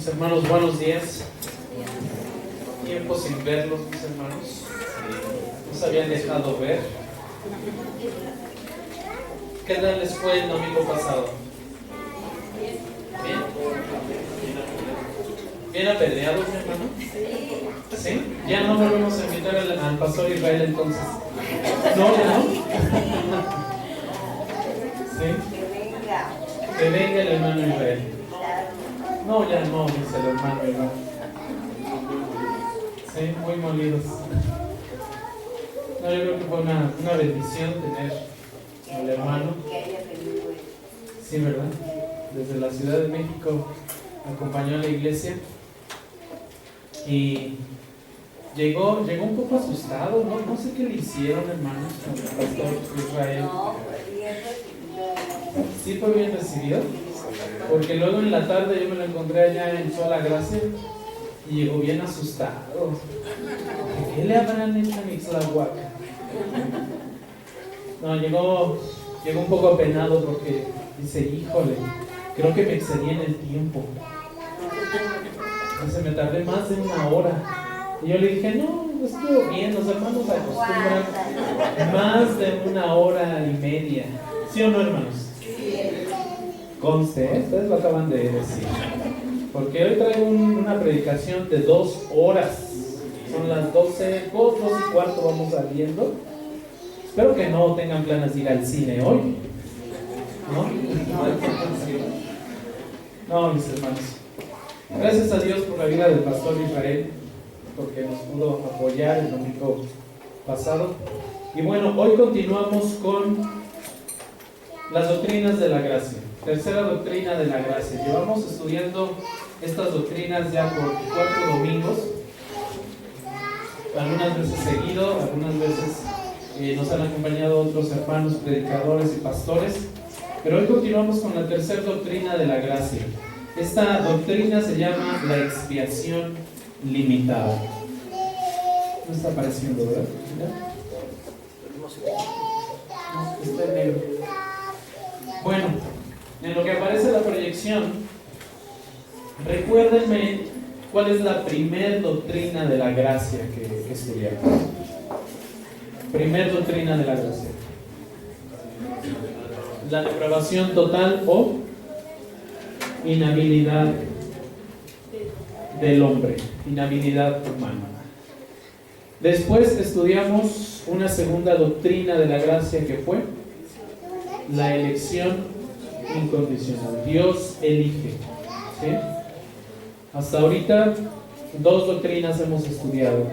Mis hermanos, buenos días. Tiempo sin verlos, mis hermanos. Nos habían dejado ver. ¿Qué tal les fue el domingo pasado? ¿Bien? ¿Bien apedreados, mi hermano? ¿Sí? Ya no volvemos a invitar al pastor Israel entonces. ¿No? ¿Ya no? ¿Sí? Que venga el hermano Israel. No, ya no, dice el hermano Israel. Sí, muy molidos. No, yo creo que fue una bendición tener al hermano. Sí, ¿verdad? Desde la Ciudad de México acompañó a la iglesia y llegó un poco asustado, no sé qué le hicieron, hermanos, con el pastor Israel. ¿Sí fue bien recibido? Porque luego en la tarde yo me lo encontré allá en Sola Gracia y llegó bien asustado. ¿Qué le habrán hecho a Ixtlahuaca? No, llegó un poco apenado porque dice, híjole, creo que me excedí en el tiempo. Entonces me tardé más de una hora. Y yo le dije, no, estuvo bien, los hermanos acostumbran más de una hora y media. ¿Sí o no, hermanos? Conste, ustedes lo acaban de decir. Porque hoy traigo una predicación de 2 horas. Son las 12, 2 y cuarto vamos saliendo. Espero que no tengan planes de ir al cine hoy. ¿No? No, mis hermanos. Gracias a Dios por la vida del pastor Israel, porque nos pudo apoyar el domingo pasado. Y bueno, hoy continuamos con las doctrinas de la gracia. Tercera doctrina de la gracia. Llevamos estudiando estas doctrinas ya por 4 domingos. Algunas veces seguido, algunas veces nos han acompañado otros hermanos, predicadores y pastores. Pero hoy continuamos con la tercera doctrina de la gracia. Esta doctrina se llama la expiación limitada. No está apareciendo, ¿verdad? No, está en negro. Bueno, en lo que aparece la proyección, recuérdenme cuál es la primer doctrina de la gracia que estudiamos. Primer doctrina de la gracia. La depravación total o inhabilidad del hombre, inhabilidad humana. Después estudiamos una segunda doctrina de la gracia que fue la elección incondicional. Dios elige. ¿Sí? Hasta ahorita 2 doctrinas hemos estudiado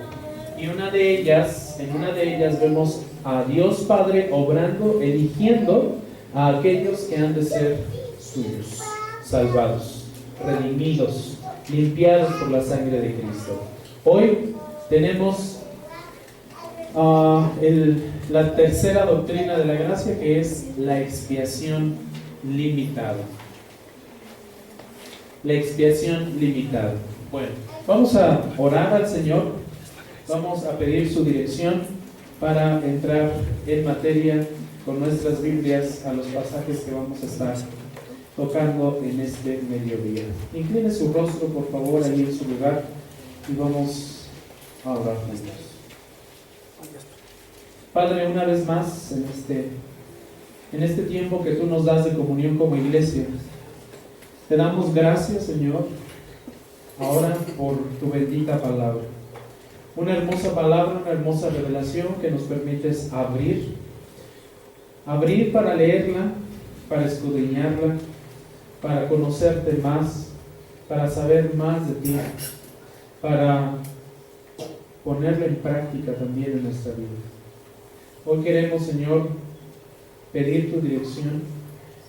y en una de ellas vemos a Dios Padre obrando, eligiendo a aquellos que han de ser suyos, salvados, redimidos, limpiados por la sangre de Cristo. Hoy tenemos la tercera doctrina de la gracia, que es la expiación limitada. La expiación limitada. Bueno, vamos a orar al Señor, vamos a pedir su dirección para entrar en materia con nuestras Biblias a los pasajes que vamos a estar tocando en este mediodía. Incline su rostro, por favor, ahí en su lugar y vamos a orar juntos. Padre, una vez más, en este tiempo que tú nos das de comunión como iglesia, te damos gracias, Señor, ahora por tu bendita palabra. Una hermosa palabra, una hermosa revelación que nos permites abrir para leerla, para escudriñarla, para conocerte más, para saber más de ti, para ponerla en práctica también en nuestra vida. Hoy queremos, Señor, pedir tu dirección,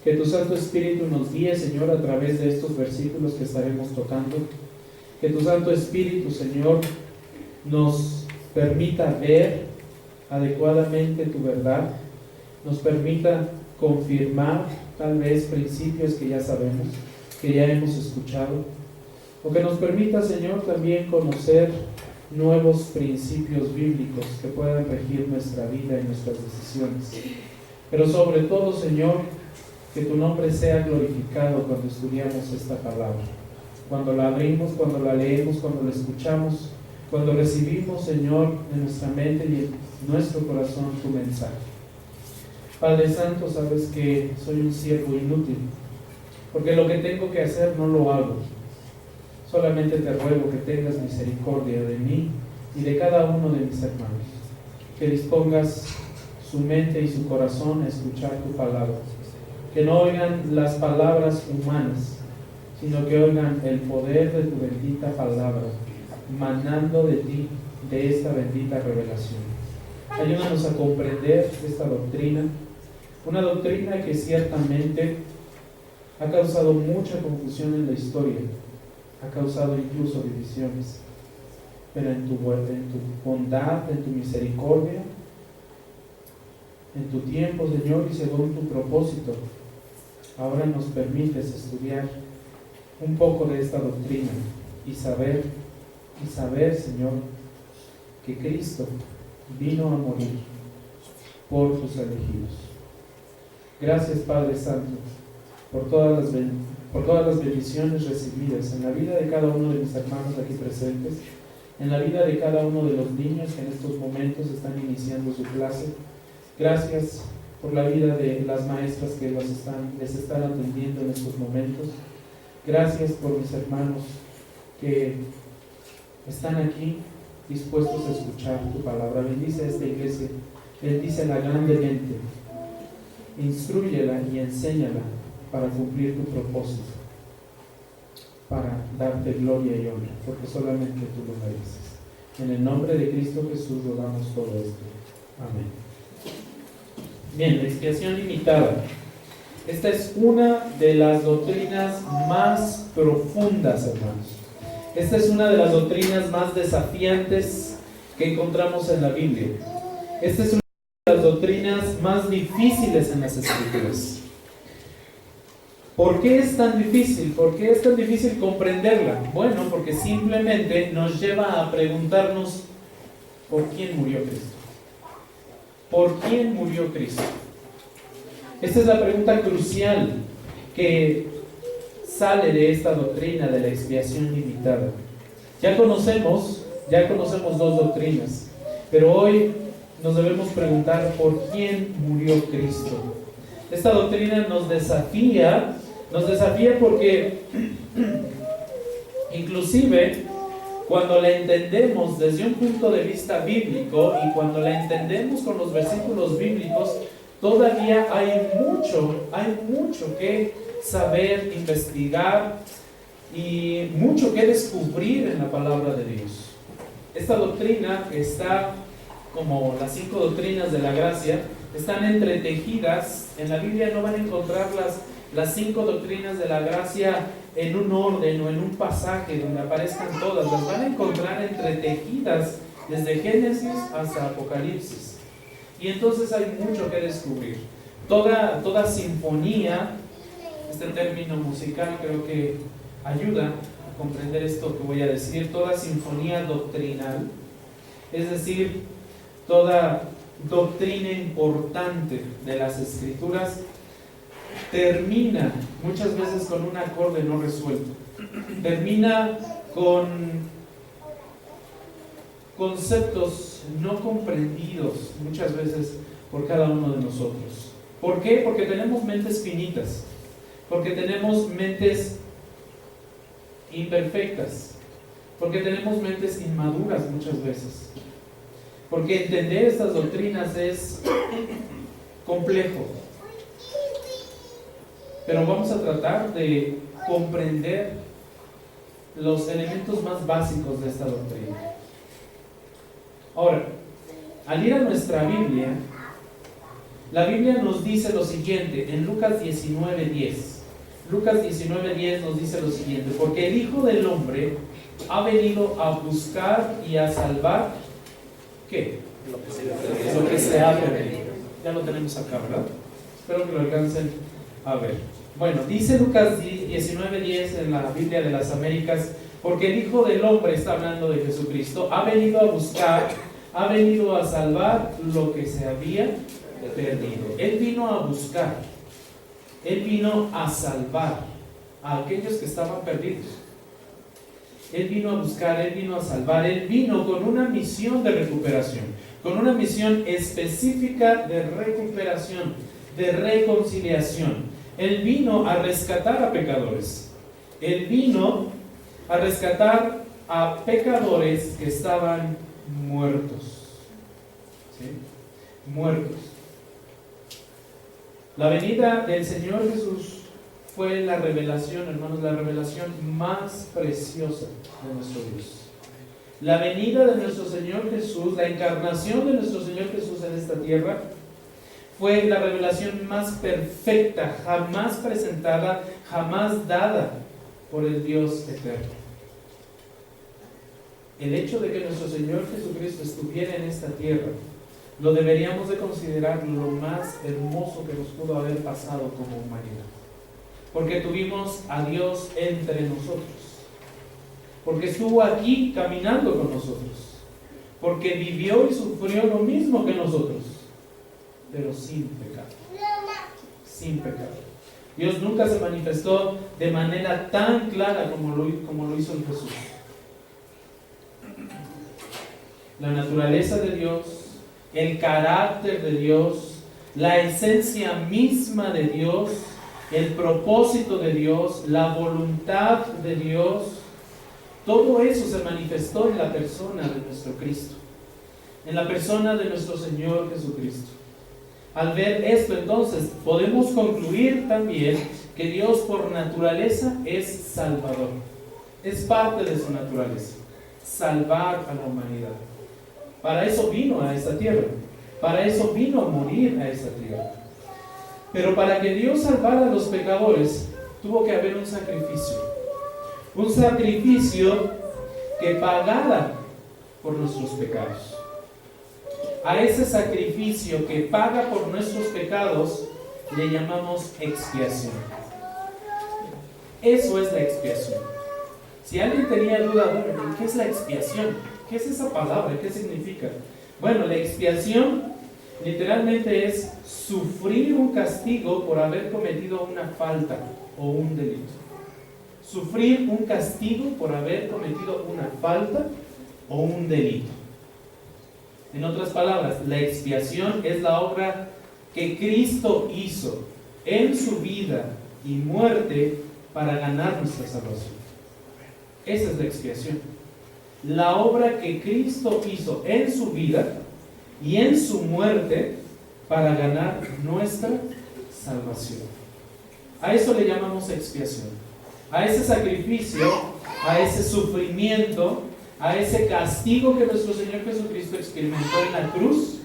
que tu Santo Espíritu nos guíe, Señor, a través de estos versículos que estaremos tocando. Que tu Santo Espíritu, Señor, nos permita ver adecuadamente tu verdad, nos permita confirmar tal vez principios que ya sabemos, que ya hemos escuchado, o que nos permita, Señor, también conocer nuevos principios bíblicos que puedan regir nuestra vida y nuestras decisiones. Pero sobre todo, Señor, que tu nombre sea glorificado cuando estudiamos esta palabra. cuando la abrimos, cuando la leemos, cuando la escuchamos, cuando recibimos, Señor, en nuestra mente y en nuestro corazón tu mensaje. Padre Santo, sabes que soy un siervo inútil, porque lo que tengo que hacer no lo hago. Solamente te ruego que tengas misericordia de mí y de cada uno de mis hermanos, que dispongas su mente y su corazón a escuchar tu palabra, que no oigan las palabras humanas, sino que oigan el poder de tu bendita palabra, manando de ti, de esta bendita revelación. Ayúdanos a comprender esta doctrina, una doctrina que ciertamente ha causado mucha confusión en la historia, ha causado incluso divisiones, pero en tu bondad, en tu misericordia, en tu tiempo, Señor, y según tu propósito, ahora nos permites estudiar un poco de esta doctrina y saber, Señor, que Cristo vino a morir por tus elegidos. Gracias, Padre Santo, por todas las bendiciones recibidas en la vida de cada uno de mis hermanos aquí presentes, en la vida de cada uno de los niños que en estos momentos están iniciando su clase. Gracias por la vida de las maestras que les están atendiendo en estos momentos. Gracias por mis hermanos que están aquí dispuestos a escuchar tu palabra. Bendice a esta iglesia, bendícela grandemente, instrúyela y enséñala para cumplir tu propósito, para darte gloria y honra, porque solamente tú lo mereces. En el nombre de Cristo Jesús rogamos todo esto. Amén. Bien, la expiación limitada. Esta es una de las doctrinas más profundas, hermanos. Esta es una de las doctrinas más desafiantes que encontramos en la Biblia. Esta es una de las doctrinas más difíciles en las Escrituras. ¿Por qué es tan difícil? ¿Por qué es tan difícil comprenderla? Bueno, porque simplemente nos lleva a preguntarnos ¿por quién murió Cristo? ¿Por quién murió Cristo? Esta es la pregunta crucial que sale de esta doctrina de la expiación limitada. Ya conocemos dos doctrinas, pero hoy nos debemos preguntar ¿por quién murió Cristo? Esta doctrina nos desafía porque inclusive cuando la entendemos desde un punto de vista bíblico y cuando la entendemos con los versículos bíblicos, todavía hay mucho que saber, investigar y mucho que descubrir en la palabra de Dios. Esta doctrina está, como las 5 doctrinas de la gracia, están entretejidas. En la Biblia no van a encontrar las 5 doctrinas de la gracia en un orden o en un pasaje donde aparezcan todas. Las van a encontrar entretejidas desde Génesis hasta Apocalipsis. Y entonces hay mucho que descubrir. Toda sinfonía, este término musical creo que ayuda a comprender esto que voy a decir. Toda sinfonía doctrinal, es decir, toda doctrina importante de las Escrituras, termina muchas veces con un acorde no resuelto. Termina con conceptos no comprendidos muchas veces por cada uno de nosotros. ¿Por qué? Porque tenemos mentes finitas, porque tenemos mentes imperfectas, porque tenemos mentes inmaduras muchas veces, porque entender estas doctrinas es complejo. Pero vamos a tratar de comprender los elementos más básicos de esta doctrina. Ahora, al ir a nuestra Biblia, la Biblia nos dice lo siguiente en Lucas 19:10. Lucas 19:10 nos dice lo siguiente: porque el Hijo del Hombre ha venido a buscar y a salvar, ¿qué? Lo que se ha perdido. Ya lo tenemos acá, ¿verdad? Espero que lo alcancen a ver. Bueno, dice Lucas 19:10 en la Biblia de las Américas: porque el Hijo del Hombre, está hablando de Jesucristo, ha venido a buscar, ha venido a salvar lo que se había perdido. Él vino a buscar, Él vino a salvar a aquellos que estaban perdidos. Él vino a buscar, Él vino a salvar, Él vino con una misión de recuperación, con una misión específica de recuperación, de reconciliación. Él vino a rescatar a pecadores. Él vino a rescatar a pecadores que estaban muertos. ¿Sí? Muertos. La venida del Señor Jesús fue la revelación, hermanos, la revelación más preciosa de nuestro Dios. La venida de nuestro Señor Jesús, la encarnación de nuestro Señor Jesús en esta tierra, fue la revelación más perfecta, jamás presentada, jamás dada por el Dios eterno. El hecho de que nuestro Señor Jesucristo estuviera en esta tierra, lo deberíamos de considerar lo más hermoso que nos pudo haber pasado como humanidad. Porque tuvimos a Dios entre nosotros. Porque estuvo aquí caminando con nosotros. Porque vivió y sufrió lo mismo que nosotros, pero sin pecado. Sin pecado. Dios nunca se manifestó de manera tan clara como lo hizo en Jesús. La naturaleza de Dios, el carácter de Dios, la esencia misma de Dios, el propósito de Dios, la voluntad de Dios, todo eso se manifestó en la persona de nuestro Cristo, en la persona de nuestro Señor Jesucristo. Al ver esto, entonces, podemos concluir también que Dios por naturaleza es salvador. Es parte de su naturaleza, salvar a la humanidad. Para eso vino a esta tierra, para eso vino a morir a esta tierra. Pero para que Dios salvara a los pecadores, tuvo que haber un sacrificio que pagara por nuestros pecados. A ese sacrificio que paga por nuestros pecados le llamamos expiación. Eso es la expiación. Si alguien tenía duda, bueno, ¿qué es la expiación? ¿Qué es esa palabra? ¿Qué significa? Bueno, la expiación literalmente es sufrir un castigo por haber cometido una falta o un delito. Sufrir un castigo por haber cometido una falta o un delito. En otras palabras, la expiación es la obra que Cristo hizo en su vida y muerte para ganar nuestra salvación. Esa es la expiación. La obra que Cristo hizo en su vida y en su muerte para ganar nuestra salvación. A eso le llamamos expiación. A ese sacrificio, a ese sufrimiento, a ese castigo que nuestro Señor Jesucristo experimentó en la cruz,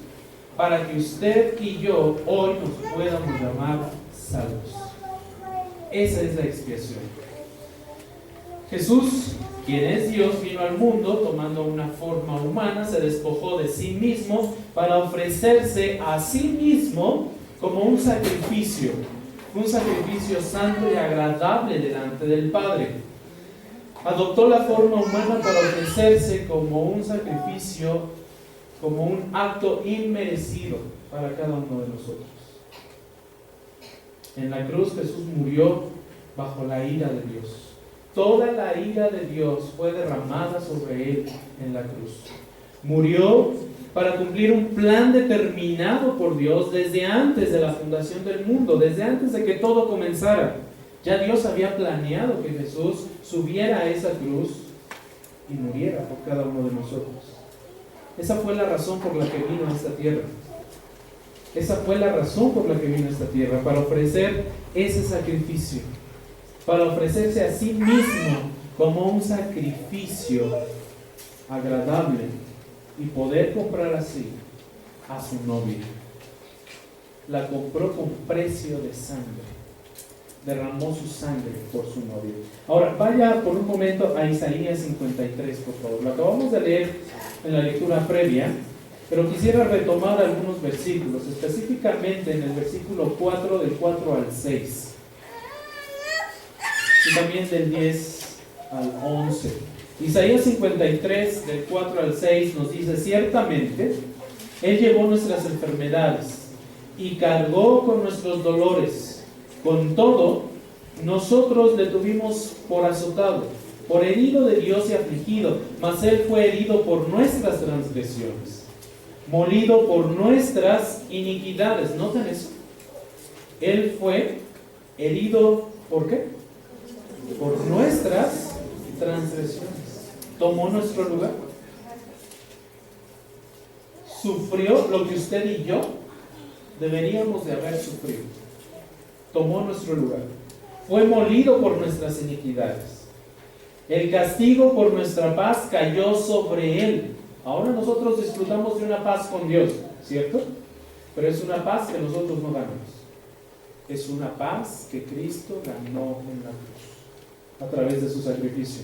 para que usted y yo hoy nos podamos llamar salvos. Esa es la expiación. Jesús, quien es Dios, vino al mundo tomando una forma humana, se despojó de sí mismo para ofrecerse a sí mismo como un sacrificio santo y agradable delante del Padre. Adoptó la forma humana para ofrecerse como un sacrificio, como un acto inmerecido para cada uno de nosotros. En la cruz Jesús murió bajo la ira de Dios. Toda la ira de Dios fue derramada sobre Él en la cruz. Murió para cumplir un plan determinado por Dios desde antes de la fundación del mundo, desde antes de que todo comenzara. Ya Dios había planeado que Jesús subiera a esa cruz y muriera por cada uno de nosotros. Esa fue la razón por la que vino a esta tierra. Esa fue la razón por la que vino a esta tierra, para ofrecer ese sacrificio, para ofrecerse a sí mismo como un sacrificio agradable y poder comprar así a su novia. La compró con precio de sangre. Derramó su sangre por su novia. Ahora, vaya por un momento a Isaías 53, por favor. Lo acabamos de leer en la lectura previa, pero quisiera retomar algunos versículos, específicamente en el versículo 4, del 4 al 6. Y también del 10 al 11. Isaías 53, del 4 al 6, nos dice: ciertamente, Él llevó nuestras enfermedades y cargó con nuestros dolores. Con todo, nosotros le tuvimos por azotado, por herido de Dios y afligido, mas Él fue herido por nuestras transgresiones, molido por nuestras iniquidades. ¿Notan eso? Él fue herido, ¿por qué? Por nuestras transgresiones. Tomó nuestro lugar. Sufrió lo que usted y yo deberíamos de haber sufrido. Tomó nuestro lugar. Fue molido por nuestras iniquidades. El castigo por nuestra paz cayó sobre Él. Ahora nosotros disfrutamos de una paz con Dios, ¿cierto? Pero es una paz que nosotros no ganamos. Es una paz que Cristo ganó en la cruz, a través de su sacrificio.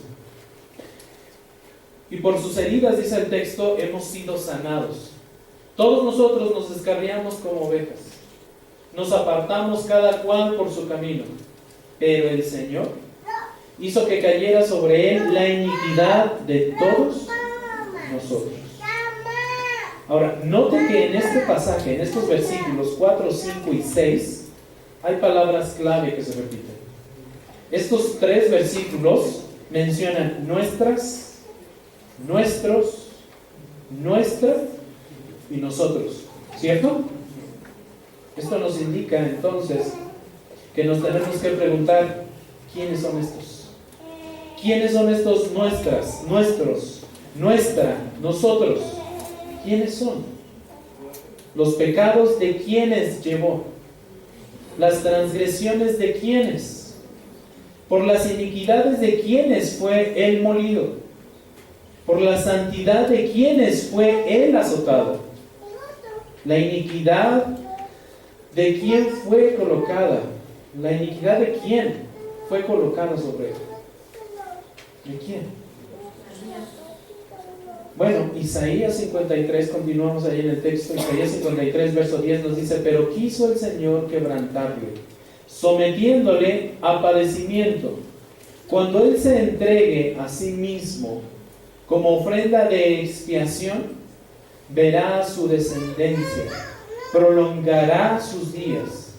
Y por sus heridas, dice el texto, hemos sido sanados. Todos nosotros nos descarriamos como ovejas. Nos apartamos cada cual por su camino. Pero el Señor hizo que cayera sobre Él la iniquidad de todos nosotros. Ahora, note que en este pasaje, en estos versículos 4, 5 y 6, hay palabras clave que se repiten. Estos 3 versículos mencionan nuestras, nuestros, nuestra y nosotros, ¿cierto? Esto nos indica entonces que nos tenemos que preguntar, ¿quiénes son estos? ¿Quiénes son estos nuestras, nuestros, nuestra, nosotros? ¿Quiénes son? Los pecados de quiénes llevó. Las transgresiones de quiénes. Por las iniquidades de quiénes fue Él molido. Por la santidad de quiénes fue Él azotado. La iniquidad de quién fue colocada. La iniquidad de quién fue colocada sobre Él. ¿De quién? Bueno, Isaías 53, continuamos ahí en el texto. Isaías 53, verso 10 nos dice: pero quiso el Señor quebrantarle, sometiéndole a padecimiento. Cuando Él se entregue a sí mismo como ofrenda de expiación, verá su descendencia, prolongará sus días,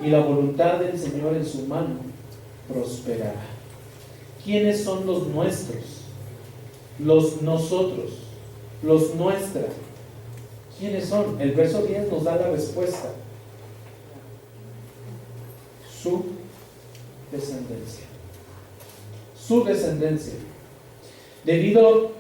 y la voluntad del Señor en su mano prosperará. ¿Quiénes son los nuestros? Los nosotros, los nuestra. ¿Quiénes son? El verso 10 nos da la respuesta. Su descendencia. Su descendencia. Debido,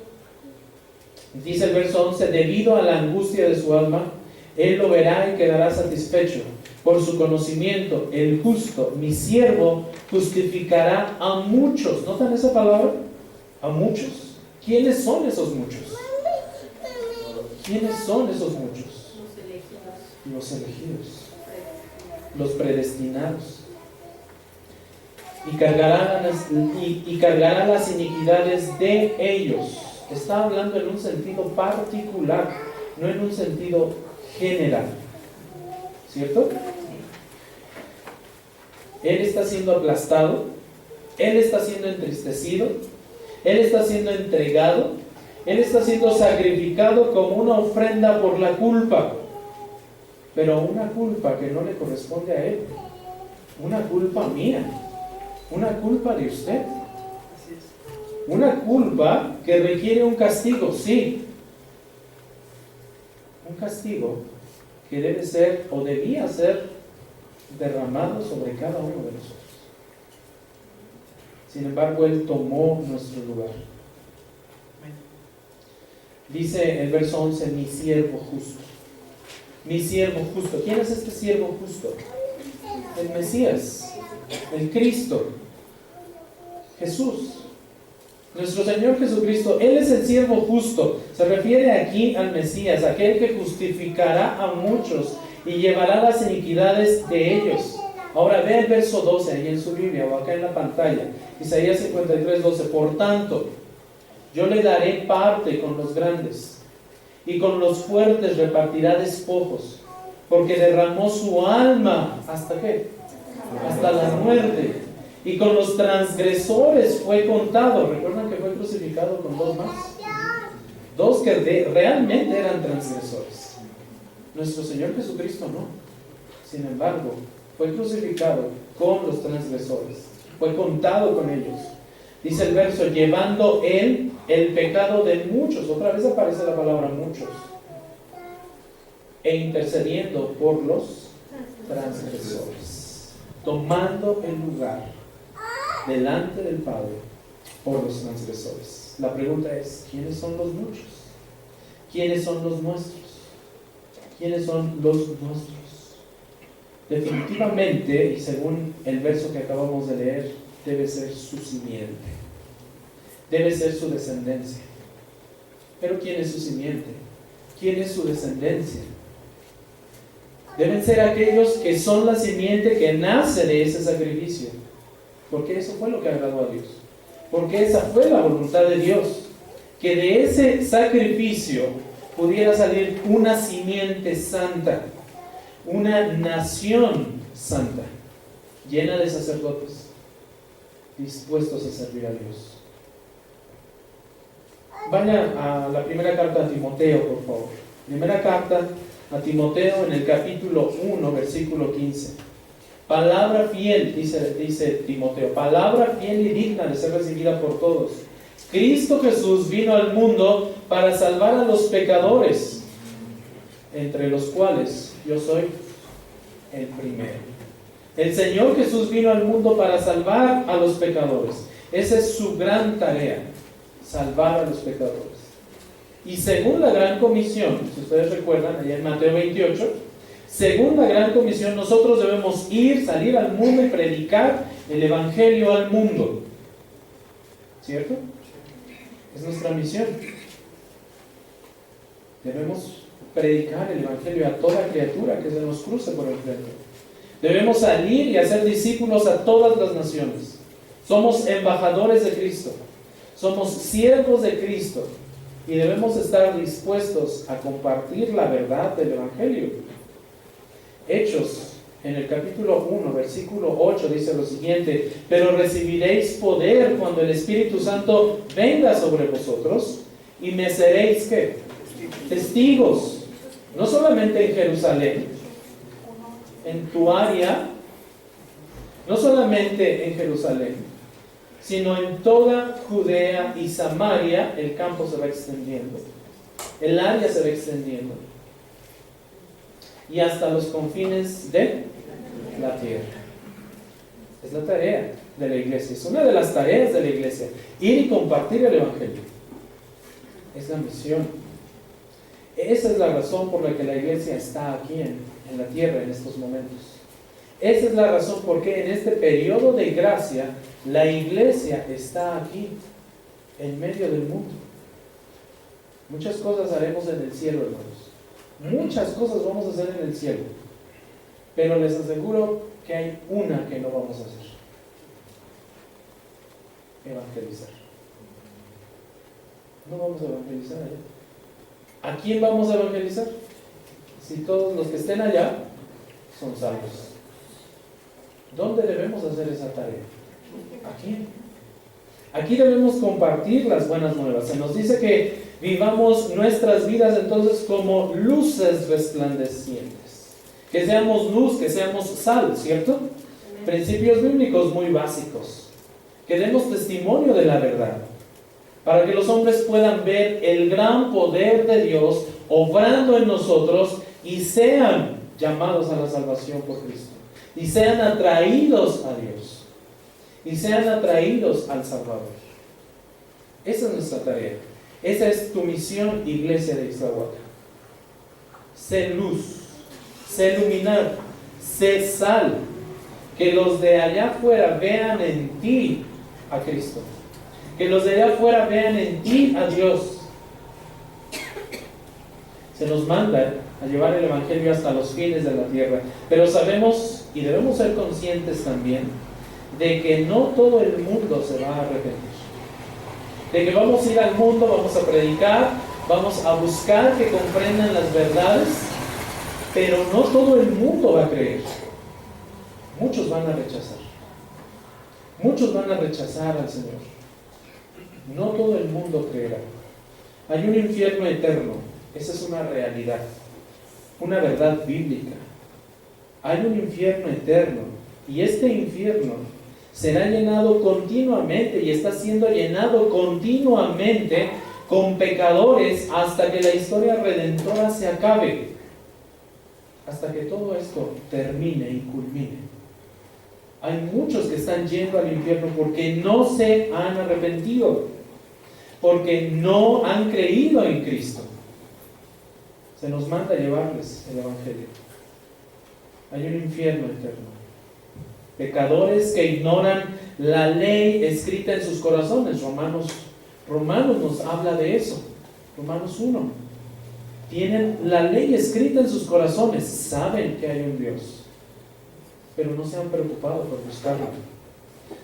dice el verso 11, debido a la angustia de su alma, Él lo verá y quedará satisfecho. Por su conocimiento, el justo, mi siervo, justificará a muchos. ¿Notan esa palabra? A muchos. ¿Quiénes son esos muchos? ¿Quiénes son esos muchos? Los elegidos. Los predestinados. Y cargará las iniquidades de ellos. Está hablando en un sentido particular, no en un sentido general. ¿Cierto? Él está siendo aplastado, Él está siendo entristecido, Él está siendo entregado, Él está siendo sacrificado como una ofrenda por la culpa, pero una culpa que no le corresponde a Él, una culpa mía, una culpa de usted, una culpa que requiere un castigo, sí, un castigo que debe ser o debía ser derramado sobre cada uno de nosotros. Sin embargo, Él tomó nuestro lugar. Dice el verso 11, mi siervo justo. Mi siervo justo. ¿Quién es este siervo justo? El Mesías, el Cristo, Jesús. Nuestro Señor Jesucristo, Él es el siervo justo. Se refiere aquí al Mesías, aquel que justificará a muchos y llevará las iniquidades de ellos. Ahora ve el verso 12 ahí en su Biblia o acá en la pantalla. Isaías 53, 12. Por tanto, yo le daré parte con los grandes, y con los fuertes repartirá despojos, porque derramó su alma, ¿hasta qué? Hasta la muerte. Y con los transgresores fue contado. ¿Recuerdan que fue crucificado con 2 más? 2 que realmente eran transgresores. Nuestro Señor Jesucristo no. Sin embargo, fue crucificado con los transgresores. Fue contado con ellos. Dice el verso, llevando él el pecado de muchos. Otra vez aparece la palabra muchos. E intercediendo por los transgresores. Tomando el lugar delante del Padre por los transgresores. La pregunta es, ¿quiénes son los muchos? ¿Quiénes son los nuestros? ¿Quiénes son los nuestros? Definitivamente, y según el verso que acabamos de leer, debe ser su simiente. Debe ser su descendencia. Pero ¿quién es su simiente? ¿Quién es su descendencia? Deben ser aquellos que son la simiente que nace de ese sacrificio. Porque eso fue lo que agradó a Dios. Porque esa fue la voluntad de Dios. Que de ese sacrificio pudiera salir una simiente santa. Una nación santa. Llena de sacerdotes. Dispuestos a servir a Dios. Vaya a la primera carta a Timoteo, por favor. Primera carta a Timoteo en el capítulo 1, versículo 15. Palabra fiel, dice Timoteo, palabra fiel y digna de ser recibida por todos. Cristo Jesús vino al mundo para salvar a los pecadores, entre los cuales yo soy el primero. El Señor Jesús vino al mundo para salvar a los pecadores. Esa es su gran tarea, salvar a los pecadores. Y según la gran comisión, si ustedes recuerdan, allá en Mateo 28, según la gran comisión, nosotros debemos salir al mundo y predicar el Evangelio al mundo. ¿Cierto? Es nuestra misión. Debemos predicar el Evangelio a toda criatura que se nos cruce por el frente. Debemos salir y hacer discípulos a todas las naciones. Somos embajadores de Cristo. Somos siervos de Cristo. Y debemos estar dispuestos a compartir la verdad del Evangelio. Hechos, en el capítulo 1, versículo 8, dice lo siguiente: pero recibiréis poder cuando el Espíritu Santo venga sobre vosotros, y me seréis, ¿qué? Testigos, no solamente en Jerusalén, en tu área, no solamente en Jerusalén, sino en toda Judea y Samaria. El campo se va extendiendo, el área se va extendiendo, y hasta los confines de la tierra. Es la tarea de la iglesia, es una de las tareas de la iglesia, ir y compartir el Evangelio. Es la misión. Esa es la razón por la que la iglesia está aquí en la tierra en estos momentos. Esa es la razón por qué en este periodo de gracia la iglesia está aquí, en medio del mundo. Muchas cosas haremos en el cielo, hermanos. Muchas cosas vamos a hacer en el cielo. Pero les aseguro que hay una que no vamos a hacer: evangelizar. No vamos a evangelizar allá. ¿A quién vamos a evangelizar? Si todos los que estén allá son salvos. ¿Dónde debemos hacer esa tarea? Aquí. Aquí debemos compartir las buenas nuevas. Se nos dice que vivamos nuestras vidas entonces como luces resplandecientes. Que seamos luz, que seamos sal, ¿cierto? Principios bíblicos muy básicos. Que demos testimonio de la verdad, para que los hombres puedan ver el gran poder de Dios obrando en nosotros y sean llamados a la salvación por Cristo. Y sean atraídos a Dios. Y sean atraídos al Salvador. Esa es nuestra tarea. Esa es tu misión, iglesia de Ixtlahuaca. Sé luz, sé iluminar, sé sal. Que los de allá afuera vean en ti a Cristo. Que los de allá afuera vean en ti a Dios. Se nos manda a llevar el Evangelio hasta los fines de la tierra. Pero sabemos y debemos ser conscientes también de que no todo el mundo se va a arrepentir. De que vamos a ir al mundo, vamos a predicar, vamos a buscar que comprendan las verdades, pero no todo el mundo va a creer. Muchos van a rechazar. Muchos van a rechazar al Señor. No todo el mundo creerá. Hay un infierno eterno. Esa es una realidad, una verdad bíblica. Hay un infierno eterno, y este infierno será llenado continuamente y está siendo llenado continuamente con pecadores hasta que la historia redentora se acabe, hasta que todo esto termine y culmine. Hay muchos que están yendo al infierno porque no se han arrepentido, porque no han creído en Cristo. Se nos manda llevarles el Evangelio. Hay un infierno eterno. Pecadores que ignoran la ley escrita en sus corazones. Romanos nos habla de eso. Romanos 1. Tienen la ley escrita en sus corazones. Saben que hay un Dios, pero no se han preocupado por buscarla.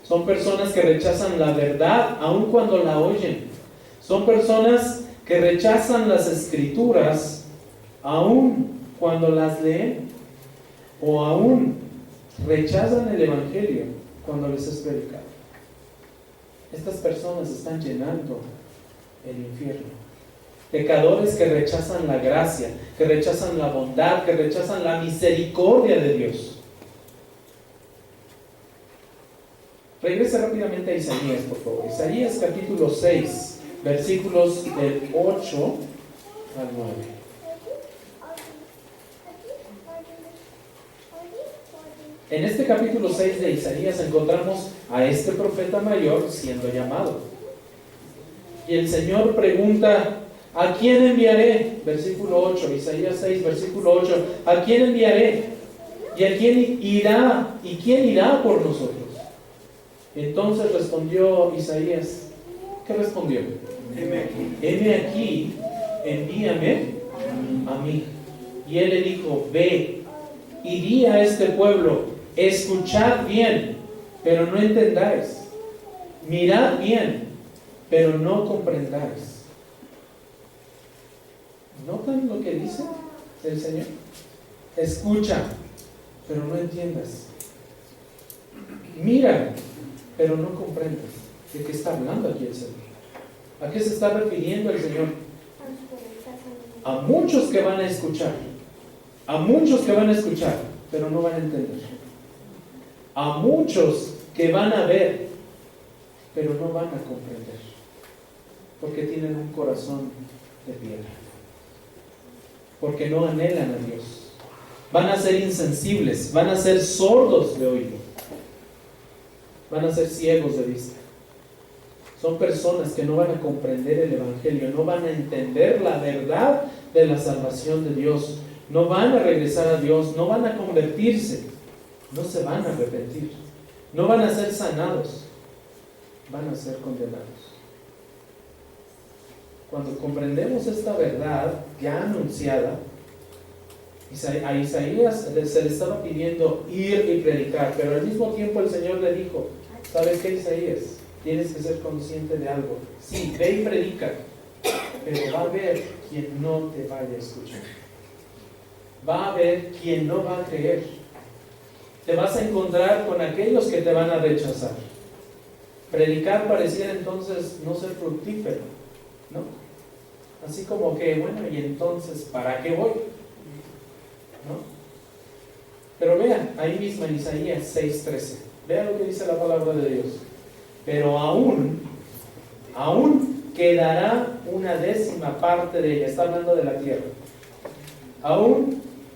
Son personas que rechazan la verdad aun cuando la oyen. Son personas que rechazan las escrituras aun cuando las leen, o aún rechazan el Evangelio cuando les es predicado. Estas personas están llenando el infierno. Pecadores que rechazan la gracia, que rechazan la bondad, que rechazan la misericordia de Dios. Regrese rápidamente a Isaías, por favor. Isaías capítulo 6, versículos del 8 al 9. En este capítulo 6 de Isaías encontramos a este profeta mayor siendo llamado. Y el Señor pregunta: ¿a quién enviaré? Versículo 8, Isaías 6, versículo 8. ¿A quién enviaré? ¿Y a quién irá? ¿Y quién irá por nosotros? Entonces respondió Isaías. ¿Qué respondió? Heme aquí, envíame a mí. Y él le dijo: ve y di a este pueblo: escuchad bien, pero no entendáis. Mirad bien, pero no comprendáis. ¿Notan lo que dice el Señor? Escucha, pero no entiendas. Mira, pero no comprendas. ¿De qué está hablando aquí el Señor? ¿A qué se está refiriendo el Señor? A muchos que van a escuchar. A muchos que van a escuchar, pero no van a entender. A muchos que van a ver, pero no van a comprender, porque tienen un corazón de piedra, porque no anhelan a Dios. Van a ser insensibles, van a ser sordos de oído, van a ser ciegos de vista. Son personas que no van a comprender el Evangelio, no van a entender la verdad de la salvación de Dios, no van a regresar a Dios, no van a convertirse, no se van a arrepentir, no van a ser sanados, van a ser condenados. Cuando comprendemos esta verdad ya anunciada, a Isaías se le estaba pidiendo ir y predicar, pero al mismo tiempo el Señor le dijo: ¿sabes qué, Isaías? Tienes que ser consciente de algo. Sí, ve y predica, pero va a haber quien no te vaya a escuchar. Va a haber quien no va a creer. Te vas a encontrar con aquellos que te van a rechazar. Predicar pareciera entonces no ser fructífero, ¿no? Así como que, bueno, y entonces, ¿para qué voy? ¿No? Pero vean, ahí mismo en Isaías 6:13, vean lo que dice la palabra de Dios. Pero aún quedará una 10ª parte de ella. Está hablando de la tierra.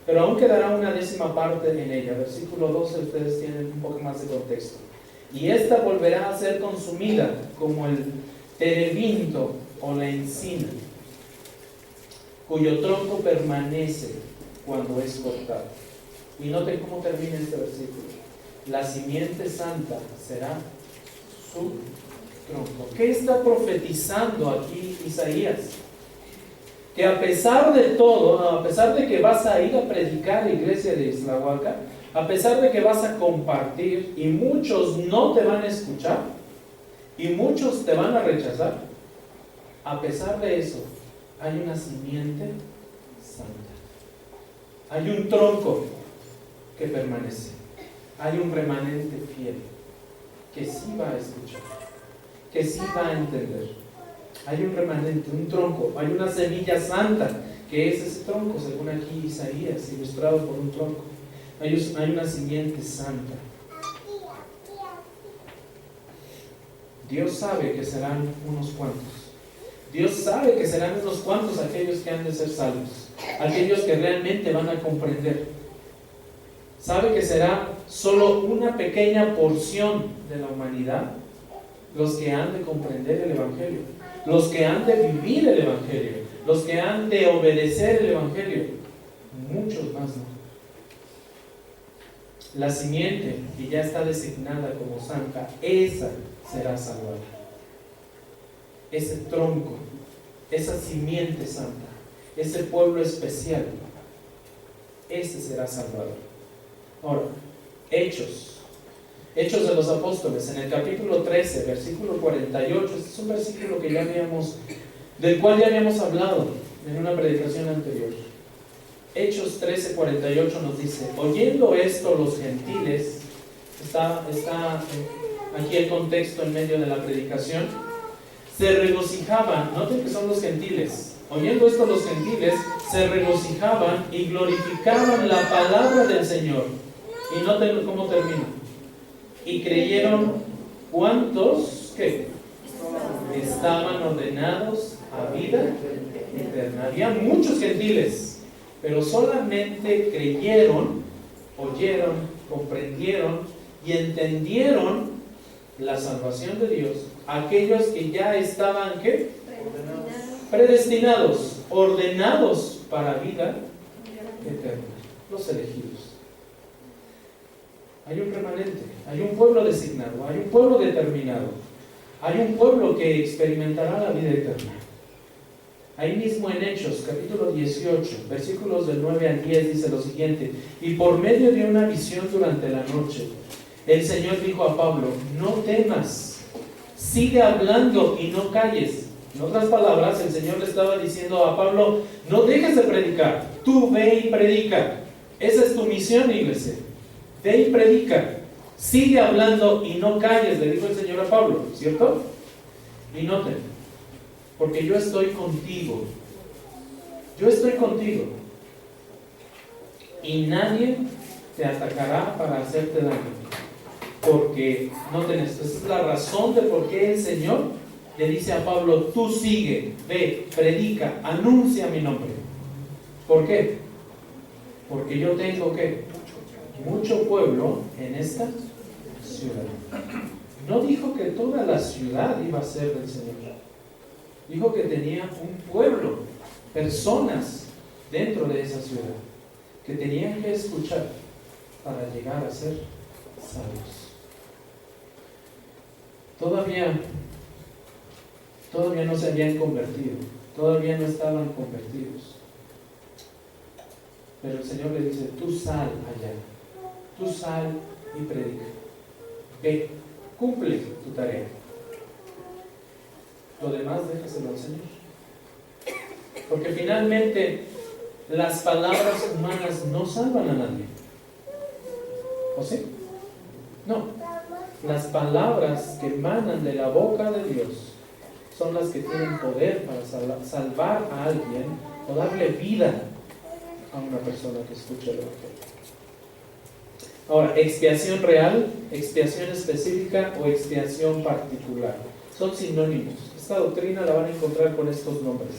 Pero aún quedará una 10ª parte en ella. Versículo 12, ustedes tienen un poco más de contexto. Y esta volverá a ser consumida como el terebinto o la encina, cuyo tronco permanece cuando es cortado. Y noten cómo termina este versículo. La simiente santa será su tronco. ¿Qué está profetizando aquí Isaías? Que a pesar de todo, a pesar de que vas a ir a predicar a la iglesia de Islahuaca, a pesar de que vas a compartir y muchos no te van a escuchar y muchos te van a rechazar, a pesar de eso, hay una simiente santa. Hay un tronco que permanece. Hay un remanente fiel que sí va a escuchar, que sí va a entender. Hay un remanente, un tronco, hay una semilla santa, que es ese tronco, según aquí Isaías, ilustrado por un tronco. Hay una simiente santa. Dios sabe que serán unos cuantos. Dios sabe que serán unos cuantos aquellos que han de ser salvos, aquellos que realmente van a comprender. Sabe que será solo una pequeña porción de la humanidad los que han de comprender el Evangelio, los que han de vivir el Evangelio, los que han de obedecer el Evangelio. Muchos más no. La simiente que ya está designada como santa, esa será salvada. Ese tronco, esa simiente santa, ese pueblo especial, ese será salvado. Ahora, Hechos de los Apóstoles, en el capítulo 13, versículo 48, este es un versículo que del cual ya habíamos hablado en una predicación anterior. Hechos 13, 48 nos dice: oyendo esto los gentiles, está aquí el contexto en medio de la predicación, se regocijaban. Noten que son los gentiles. Oyendo esto los gentiles se regocijaban y glorificaban la palabra del Señor. Y noten cómo termina. Y creyeron cuántos que estaban ordenados a vida eterna. Había muchos gentiles, pero solamente creyeron, oyeron, comprendieron y entendieron la salvación de Dios aquellos que ya estaban ¿qué? Predestinados, ordenados para vida eterna, los elegidos. Hay un remanente, hay un pueblo designado, hay un pueblo determinado, hay un pueblo que experimentará la vida eterna. Ahí mismo en Hechos, capítulo 18, versículos del 9 al 10, dice lo siguiente: y por medio de una visión durante la noche, el Señor dijo a Pablo: no temas, sigue hablando y no calles. En otras palabras, el Señor le estaba diciendo a Pablo: no dejes de predicar, tú ve y predica. Esa es tu misión, iglesia. Ve y predica, sigue hablando y no calles, le dijo el Señor a Pablo, ¿cierto? Y noten, porque yo estoy contigo. Yo estoy contigo. Y nadie te atacará para hacerte daño. Porque, noten esto, esta es la razón de por qué el Señor le dice a Pablo: tú sigue, ve, predica, anuncia mi nombre. ¿Por qué? Porque yo tengo ¿qué? Mucho pueblo en esta ciudad. No dijo que toda la ciudad iba a ser del Señor. Dijo que tenía un pueblo, personas dentro de esa ciudad que tenían que escuchar para llegar a ser salvos. Todavía no se habían convertido, todavía no estaban convertidos. Pero el Señor le dice: tú sal allá, tú sal y predica. Ve, cumple tu tarea. Lo demás déjaselo al Señor. Porque finalmente las palabras humanas no salvan a nadie. ¿O sí? No. Las palabras que emanan de la boca de Dios son las que tienen poder para salvar a alguien o darle vida a una persona que escucha el Evangelio. Ahora, expiación real, expiación específica o expiación particular. Son sinónimos. Esta doctrina la van a encontrar con estos nombres.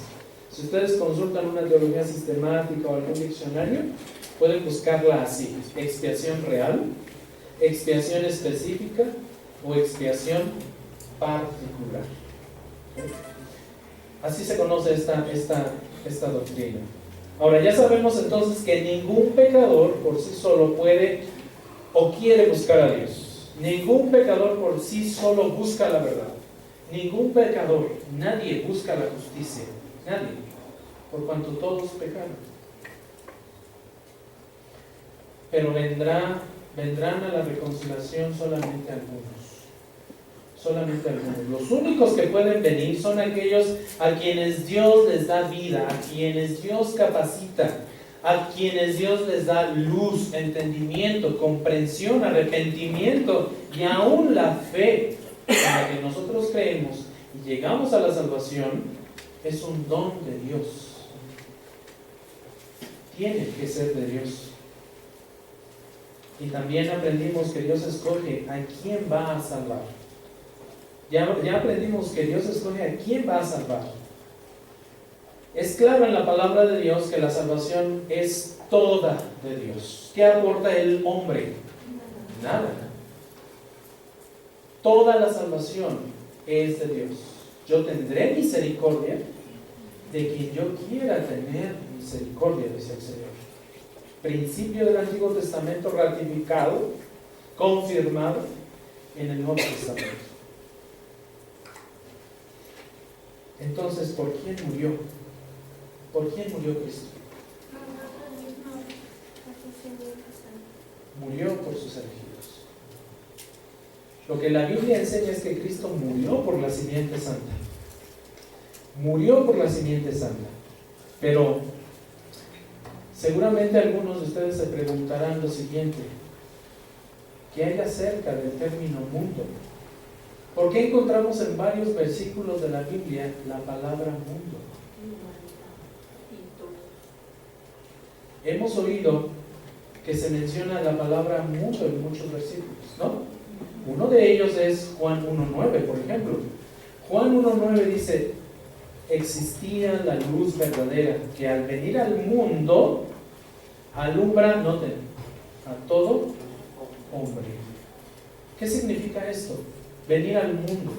Si ustedes consultan una teología sistemática o algún diccionario, pueden buscarla así: expiación real, expiación específica o expiación particular. Así se conoce esta doctrina. Ahora, ya sabemos entonces que ningún pecador por sí solo puede o quiere buscar a Dios. Ningún pecador por sí solo busca la verdad. Ningún pecador, nadie busca la justicia. Nadie. Por cuanto todos pecaron. Pero vendrán a la reconciliación solamente algunos. Solamente algunos. Los únicos que pueden venir son aquellos a quienes Dios les da vida, a quienes Dios capacita, a quienes Dios les da luz, entendimiento, comprensión, arrepentimiento y aún la fe en la que nosotros creemos y llegamos a la salvación. Es un don de Dios. Tiene que ser de Dios. Y también aprendimos que Dios escoge a quién va a salvar. Ya aprendimos que Dios escoge a quién va a salvar. Es claro en la palabra de Dios que la salvación es toda de Dios. ¿Qué aporta el hombre? Nada. Toda la salvación es de Dios. Yo tendré misericordia de quien yo quiera tener misericordia, dice el Señor. Principio del Antiguo Testamento ratificado, confirmado en el Nuevo Testamento. Entonces, ¿por quién murió? ¿Por quién murió Cristo? Murió por sus elegidos. Lo que la Biblia enseña es que Cristo murió por la simiente santa. Murió por la simiente santa. Pero seguramente algunos de ustedes se preguntarán lo siguiente: ¿qué hay acerca del término mundo? ¿Por qué encontramos en varios versículos de la Biblia la palabra mundo? Hemos oído que se menciona la palabra mundo en muchos versículos, ¿no? Uno de ellos es Juan 1:9, por ejemplo. Juan 1:9 dice: existía la luz verdadera que al venir al mundo alumbra, noten, a todo hombre. ¿Qué significa esto? Venir al mundo.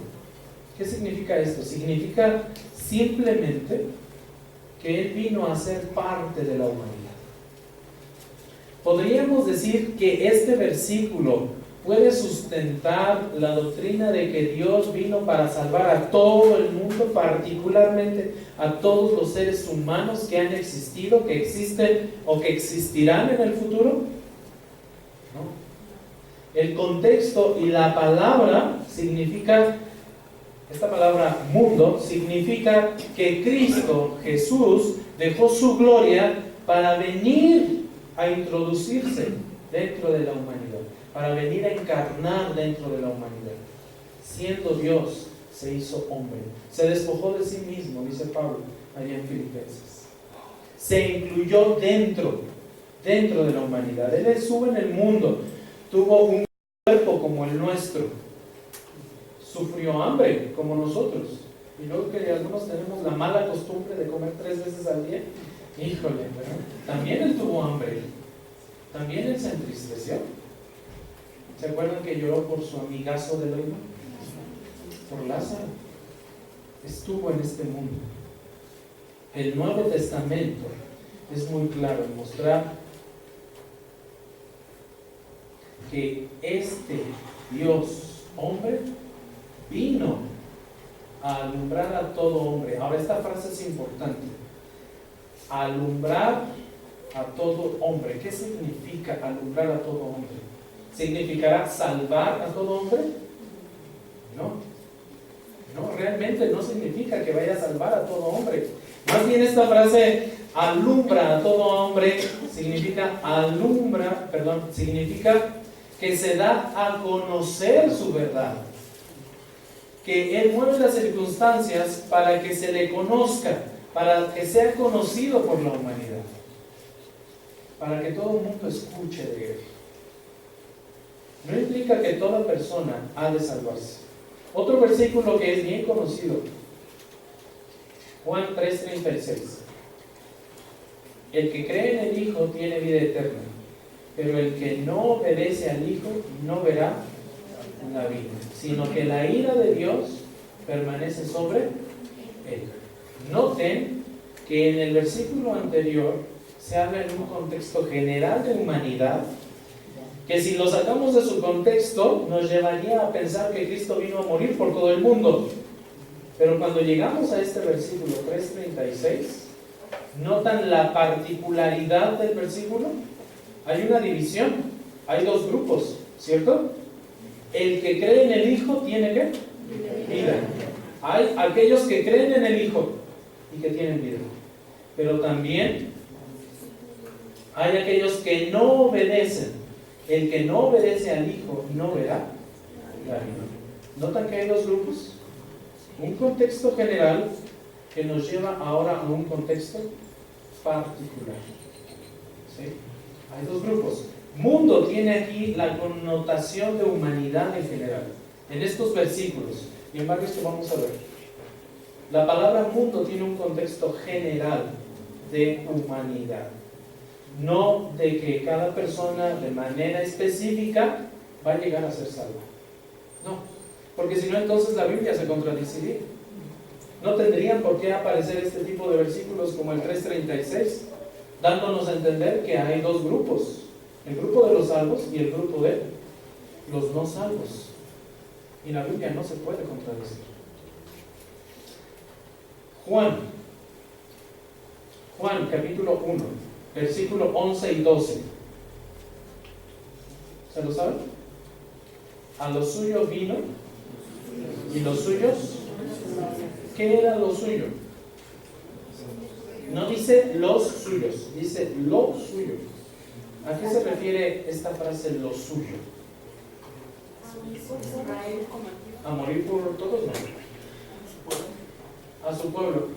¿Qué significa esto? Significa simplemente que Él vino a ser parte de la humanidad. Podríamos decir que este versículo puede sustentar la doctrina de que Dios vino para salvar a todo el mundo, particularmente a todos los seres humanos que han existido, que existen o que existirán en el futuro. ¿No? El contexto y la palabra significa, esta palabra mundo, significa que Cristo, Jesús, dejó su gloria para venir a introducirse dentro de la humanidad, para venir a encarnar dentro de la humanidad. Siendo Dios, se hizo hombre, se despojó de sí mismo, dice Pablo allá en Filipenses. Se incluyó dentro de la humanidad. Él estuvo en el mundo, tuvo un cuerpo como el nuestro, sufrió hambre como nosotros, y luego que algunos tenemos la mala costumbre de comer 3 veces al día. Híjole, ¿verdad? También Él tuvo hambre, también Él se entristeció. ¿Se acuerdan que lloró por su amigazo de Loima? Por Lázaro. Estuvo en este mundo. El Nuevo Testamento es muy claro en mostrar que este Dios hombre vino a alumbrar a todo hombre. Ahora, esta frase es importante: alumbrar a todo hombre. ¿Qué significa alumbrar a todo hombre? ¿Significará salvar a todo hombre? No, realmente no significa que vaya a salvar a todo hombre. Más bien esta frase, alumbra a todo hombre, significa significa que se da a conocer su verdad. Que Él mueve las circunstancias para que se le conozca, para que sea conocido por la humanidad, para que todo el mundo escuche de Él. No implica que toda persona ha de salvarse. Otro versículo que es bien conocido, Juan 3:36. El que cree en el Hijo tiene vida eterna, pero el que no obedece al Hijo no verá la vida, sino que la ira de Dios permanece sobre él. Noten que en el versículo anterior se habla en un contexto general de humanidad, que si lo sacamos de su contexto nos llevaría a pensar que Cristo vino a morir por todo el mundo. Pero cuando llegamos a este versículo 3:36, ¿notan la particularidad del versículo? Hay una división, hay 2 grupos, ¿cierto? El que cree en el Hijo tiene ¿qué? Vida. Hay aquellos que creen en el Hijo y que tienen vida. Pero también hay aquellos que no obedecen. El que no obedece al Hijo no verá la vida. ¿Notan que hay 2 grupos? Un contexto general que nos lleva ahora a un contexto particular. ¿Sí? Hay 2 grupos. Mundo tiene aquí la connotación de humanidad en general, en estos versículos. Y en varios que vamos a ver. La palabra mundo tiene un contexto general de humanidad. No de que cada persona de manera específica va a llegar a ser salva. No, porque si no entonces la Biblia se contradeciría. No tendrían por qué aparecer este tipo de versículos como el 3:36, dándonos a entender que hay dos grupos, el grupo de los salvos y el grupo de los no salvos. Y la Biblia no se puede contradecir. Juan capítulo 1, versículo 11 y 12. ¿Se lo saben? A lo suyo vino y los suyos. ¿Qué era lo suyo? No dice los suyos, dice lo suyo. ¿A qué se refiere esta frase lo suyo? ¿A morir por todos? No. A su pueblo.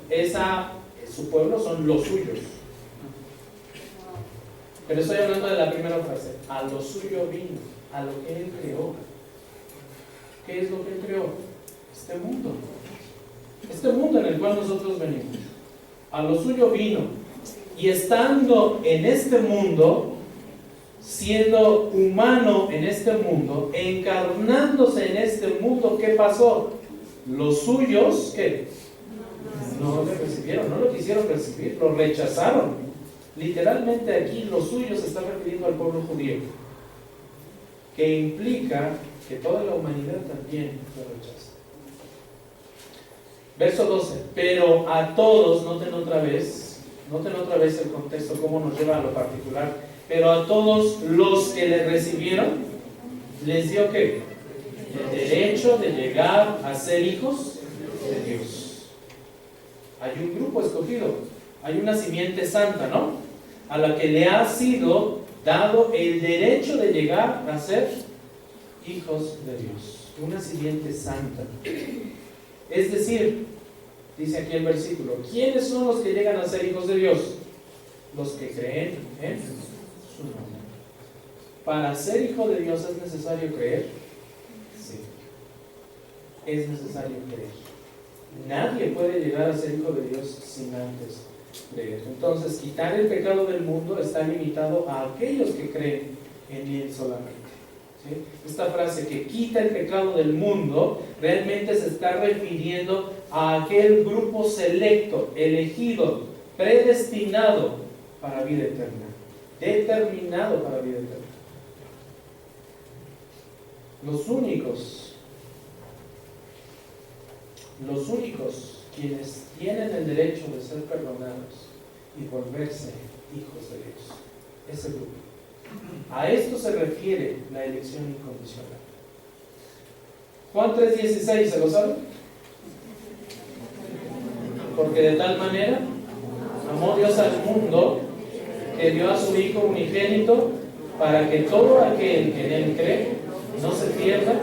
Su pueblo son los suyos. Pero estoy hablando de la primera frase. A lo suyo vino, a lo que Él creó. ¿Qué es lo que Él creó? Este mundo. Este mundo en el cual nosotros venimos. A lo suyo vino. Y estando en este mundo, siendo humano en este mundo, encarnándose en este mundo, ¿qué pasó? Los suyos, ¿qué? No le recibieron, no lo quisieron recibir, lo rechazaron. Literalmente aquí los suyos se está refiriendo al pueblo judío, que implica que toda la humanidad también lo rechaza. Verso 12. Pero a todos, noten otra vez el contexto, cómo nos lleva a lo particular. Pero a todos los que le recibieron, les dio ¿qué? El derecho de llegar a ser hijos de Dios. Hay un grupo escogido, hay una simiente santa, ¿no? A la que le ha sido dado el derecho de llegar a ser hijos de Dios. Una simiente santa. Es decir, dice aquí el versículo, ¿quiénes son los que llegan a ser hijos de Dios? Los que creen en su nombre. ¿Para ser hijo de Dios es necesario creer? Sí. Es necesario creer. Nadie puede llegar a ser hijo de Dios sin antes creer. Entonces, quitar el pecado del mundo está limitado a aquellos que creen en Él solamente. ¿Sí? Esta frase que quita el pecado del mundo realmente se está refiriendo a aquel grupo selecto, elegido, predestinado para vida eterna, determinado para vida eterna. Los únicos quienes tienen el derecho de ser perdonados y volverse hijos de Dios, ese grupo. A esto se refiere la elección incondicional. Juan 3:16, ¿se lo saben? Porque de tal manera amó Dios al mundo que dio a su Hijo unigénito para que todo aquel que en Él cree no se pierda,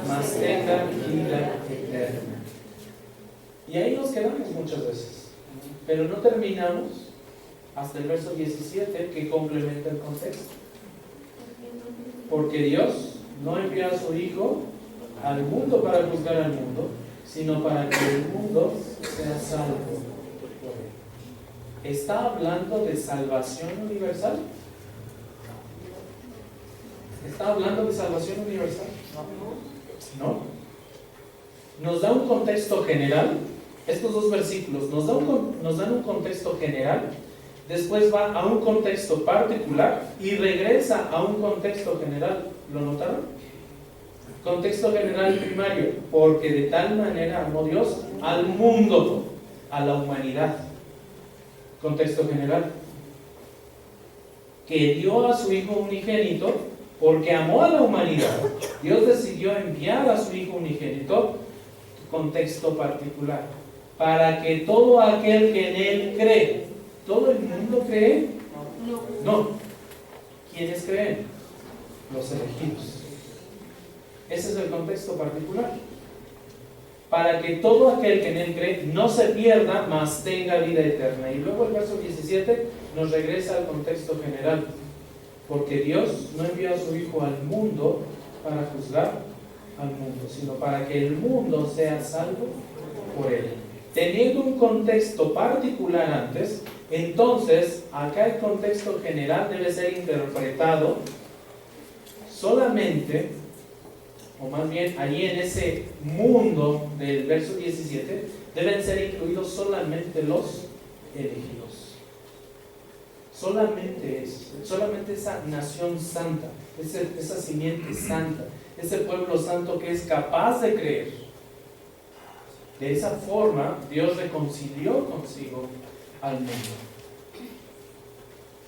mas tenga vida eterna. Y ahí nos quedamos muchas veces, pero no terminamos hasta el verso 17 que complementa el contexto. Porque Dios no envió a su Hijo al mundo para juzgar al mundo, sino para que el mundo sea salvo por Él. ¿Está hablando de salvación universal? ¿Está hablando de salvación universal? No. Nos da un contexto general. Estos dos versículos nos dan un contexto general, después va a un contexto particular y regresa a un contexto general. ¿Lo notaron? Contexto general primario, porque de tal manera amó Dios al mundo, a la humanidad. Contexto general, que dio a su Hijo unigénito, porque amó a la humanidad. Dios decidió enviar a su Hijo unigénito. Contexto particular, para que todo aquel que en Él cree. ¿Todo el mundo cree? No. ¿Quiénes creen? Los elegidos. Ese es el contexto particular. Para que todo aquel que en Él cree no se pierda, mas tenga vida eterna. Y luego el verso 17 nos regresa al contexto general. Porque Dios no envió a su Hijo al mundo para juzgar al mundo, sino para que el mundo sea salvo por él. Teniendo un contexto particular antes, entonces acá el contexto general debe ser interpretado solamente, o más bien allí en ese mundo del verso 17, deben ser incluidos solamente los elegidos. Solamente eso, solamente esa nación santa, esa simiente santa, ese pueblo santo que es capaz de creer. De esa forma, Dios reconcilió consigo al mundo.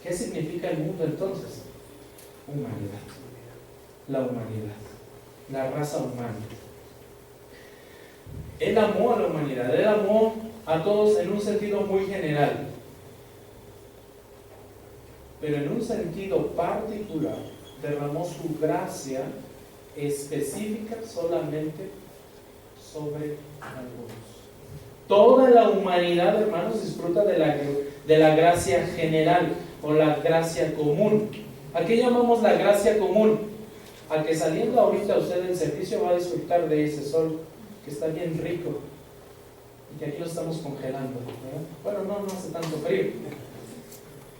¿Qué significa el mundo entonces? Humanidad. La humanidad. La raza humana. Él amó a la humanidad. Él amó a todos en un sentido muy general. Pero en un sentido particular, derramó su gracia específica solamente sobre algunos. Toda la humanidad, hermanos, disfruta de la gracia general o la gracia común. ¿A qué llamamos la gracia común? A que saliendo ahorita usted del servicio va a disfrutar de ese sol que está bien rico y que aquí lo estamos congelando, ¿verdad? Bueno, no hace tanto frío,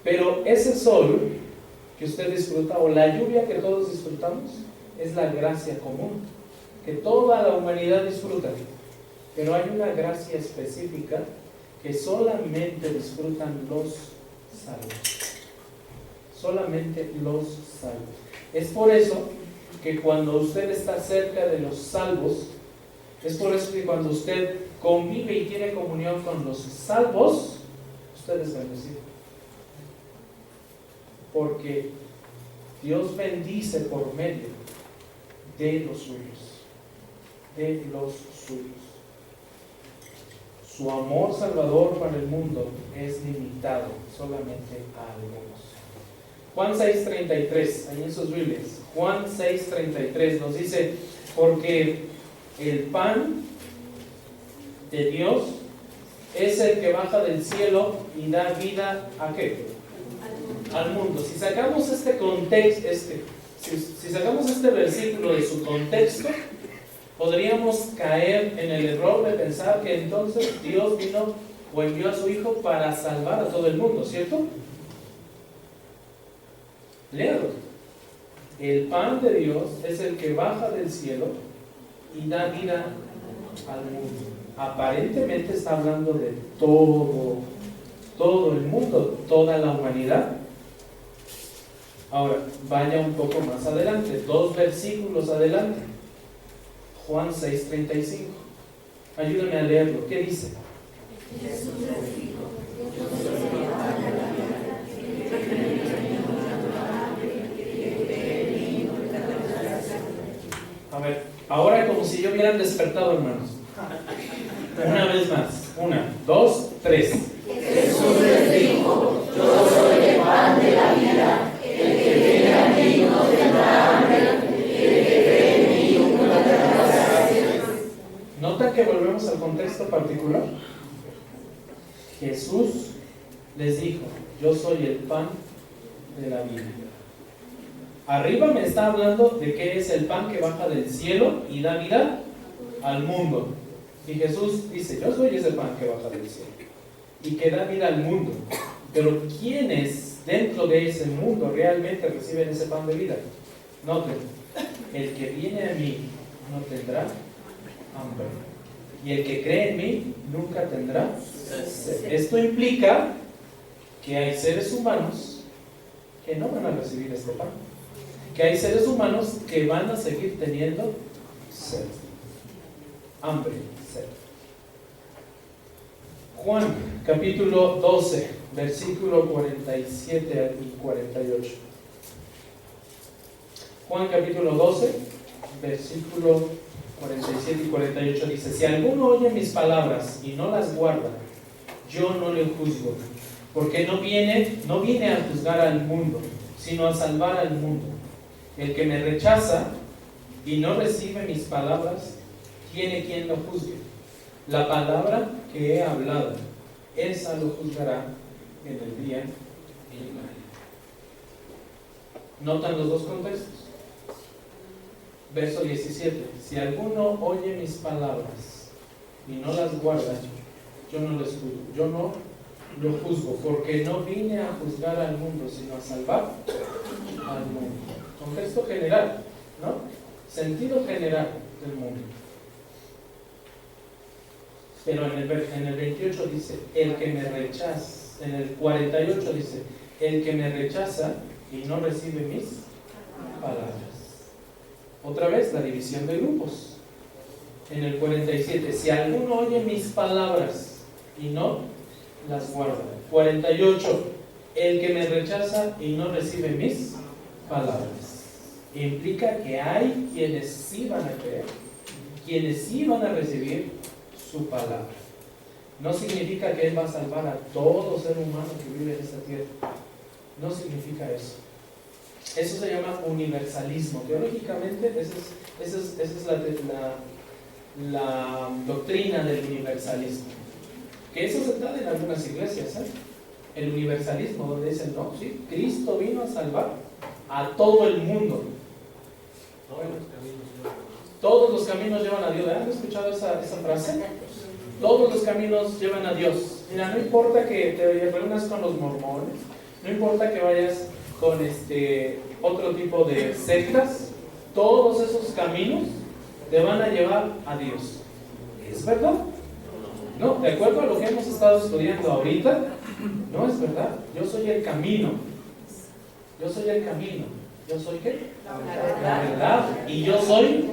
pero ese sol que usted disfruta o la lluvia que todos disfrutamos es la gracia común que toda la humanidad disfruta. Pero hay una gracia específica que solamente disfrutan los salvos. Solamente los salvos. Es por eso que cuando usted está cerca de los salvos, es por eso que cuando usted convive y tiene comunión con los salvos, usted es bendecido. Porque Dios bendice por medio de los suyos. De los suyos. Su amor salvador para el mundo es limitado solamente a algunos. Juan 6:33, ahí en sus Biblias. Juan 6:33 nos dice: porque el pan de Dios es el que baja del cielo y da vida ¿a qué? Al mundo. Si sacamos este contexto, si sacamos este versículo de su contexto, podríamos caer en el error de pensar que entonces Dios vino o envió a su Hijo para salvar a todo el mundo, ¿cierto? Léalo. El pan de Dios es el que baja del cielo y da vida al mundo. Aparentemente está hablando de todo el mundo, toda la humanidad. Ahora, vaya un poco más adelante, 2 versículos adelante. Juan 6:35. Ayúdame a leerlo. ¿Qué dice? Jesús les dijo: yo soy el pan de la vida, el que cree en mí no tendrá hambre, el que cree en mí no tendrá sed. A ver, ahora como si yo hubieran despertado, hermanos. Una vez más. 1, 2, 3. Jesús les dijo: yo soy el pan de la vida, el que cree en mí no tendrá hambre, el que cree en mí no tendrá sed. ¿Nota que volvemos al contexto particular? Jesús les dijo: yo soy el pan de la vida. Arriba me está hablando de qué es el pan que baja del cielo y da vida al mundo. Y Jesús dice: yo soy ese pan que baja del cielo y que da vida al mundo. Pero ¿quiénes dentro de ese mundo realmente reciben ese pan de vida? Noten: el que viene a mí no tendrá hambre, y el que cree en mí nunca tendrá sed. Esto implica que hay seres humanos que no van a recibir este pan, que hay seres humanos que van a seguir teniendo sed, hambre, sed. Juan capítulo 12, versículo 47 y 48. Juan capítulo 12, versículo 47 y 48 dice: si alguno oye mis palabras y no las guarda, yo no le juzgo, porque no viene a juzgar al mundo, sino a salvar al mundo. El que me rechaza y no recibe mis palabras, tiene quien lo juzgue. La palabra que he hablado, esa lo juzgará en el día final. ¿Notan los dos contextos? Verso 17. Si alguno oye mis palabras y no las guarda, yo no les juzgo. Yo no lo juzgo, porque no vine a juzgar al mundo, sino a salvar al mundo. Contexto general, ¿no? Sentido general del mundo. Pero en el 28 dice, el que me rechaza. En el 48 dice, el que me rechaza y no recibe mis palabras. Otra vez la división de grupos. En el 47, si alguno oye mis palabras y no las guarda. 48, el que me rechaza y no recibe mis palabras. Implica que hay quienes sí van a creer, quienes sí van a recibir su palabra. No significa que Él va a salvar a todo ser humano que vive en esta tierra. No significa eso. Eso se llama universalismo. Teológicamente, esa es la doctrina del universalismo. Que eso se da en algunas iglesias, ¿eh? El universalismo, donde dicen, no, sí, Cristo vino a salvar a todo el mundo. Todos los caminos llevan a Dios. ¿Han escuchado esa frase? Todos los caminos llevan a Dios. Mira, no importa que te reúnas con los mormones, no importa que vayas con otro tipo de sectas, todos esos caminos te van a llevar a Dios. ¿Es verdad? No, de acuerdo a lo que hemos estado estudiando ahorita, no es verdad. Yo soy el camino. Yo soy el camino. ¿Yo soy qué? La verdad. Y yo soy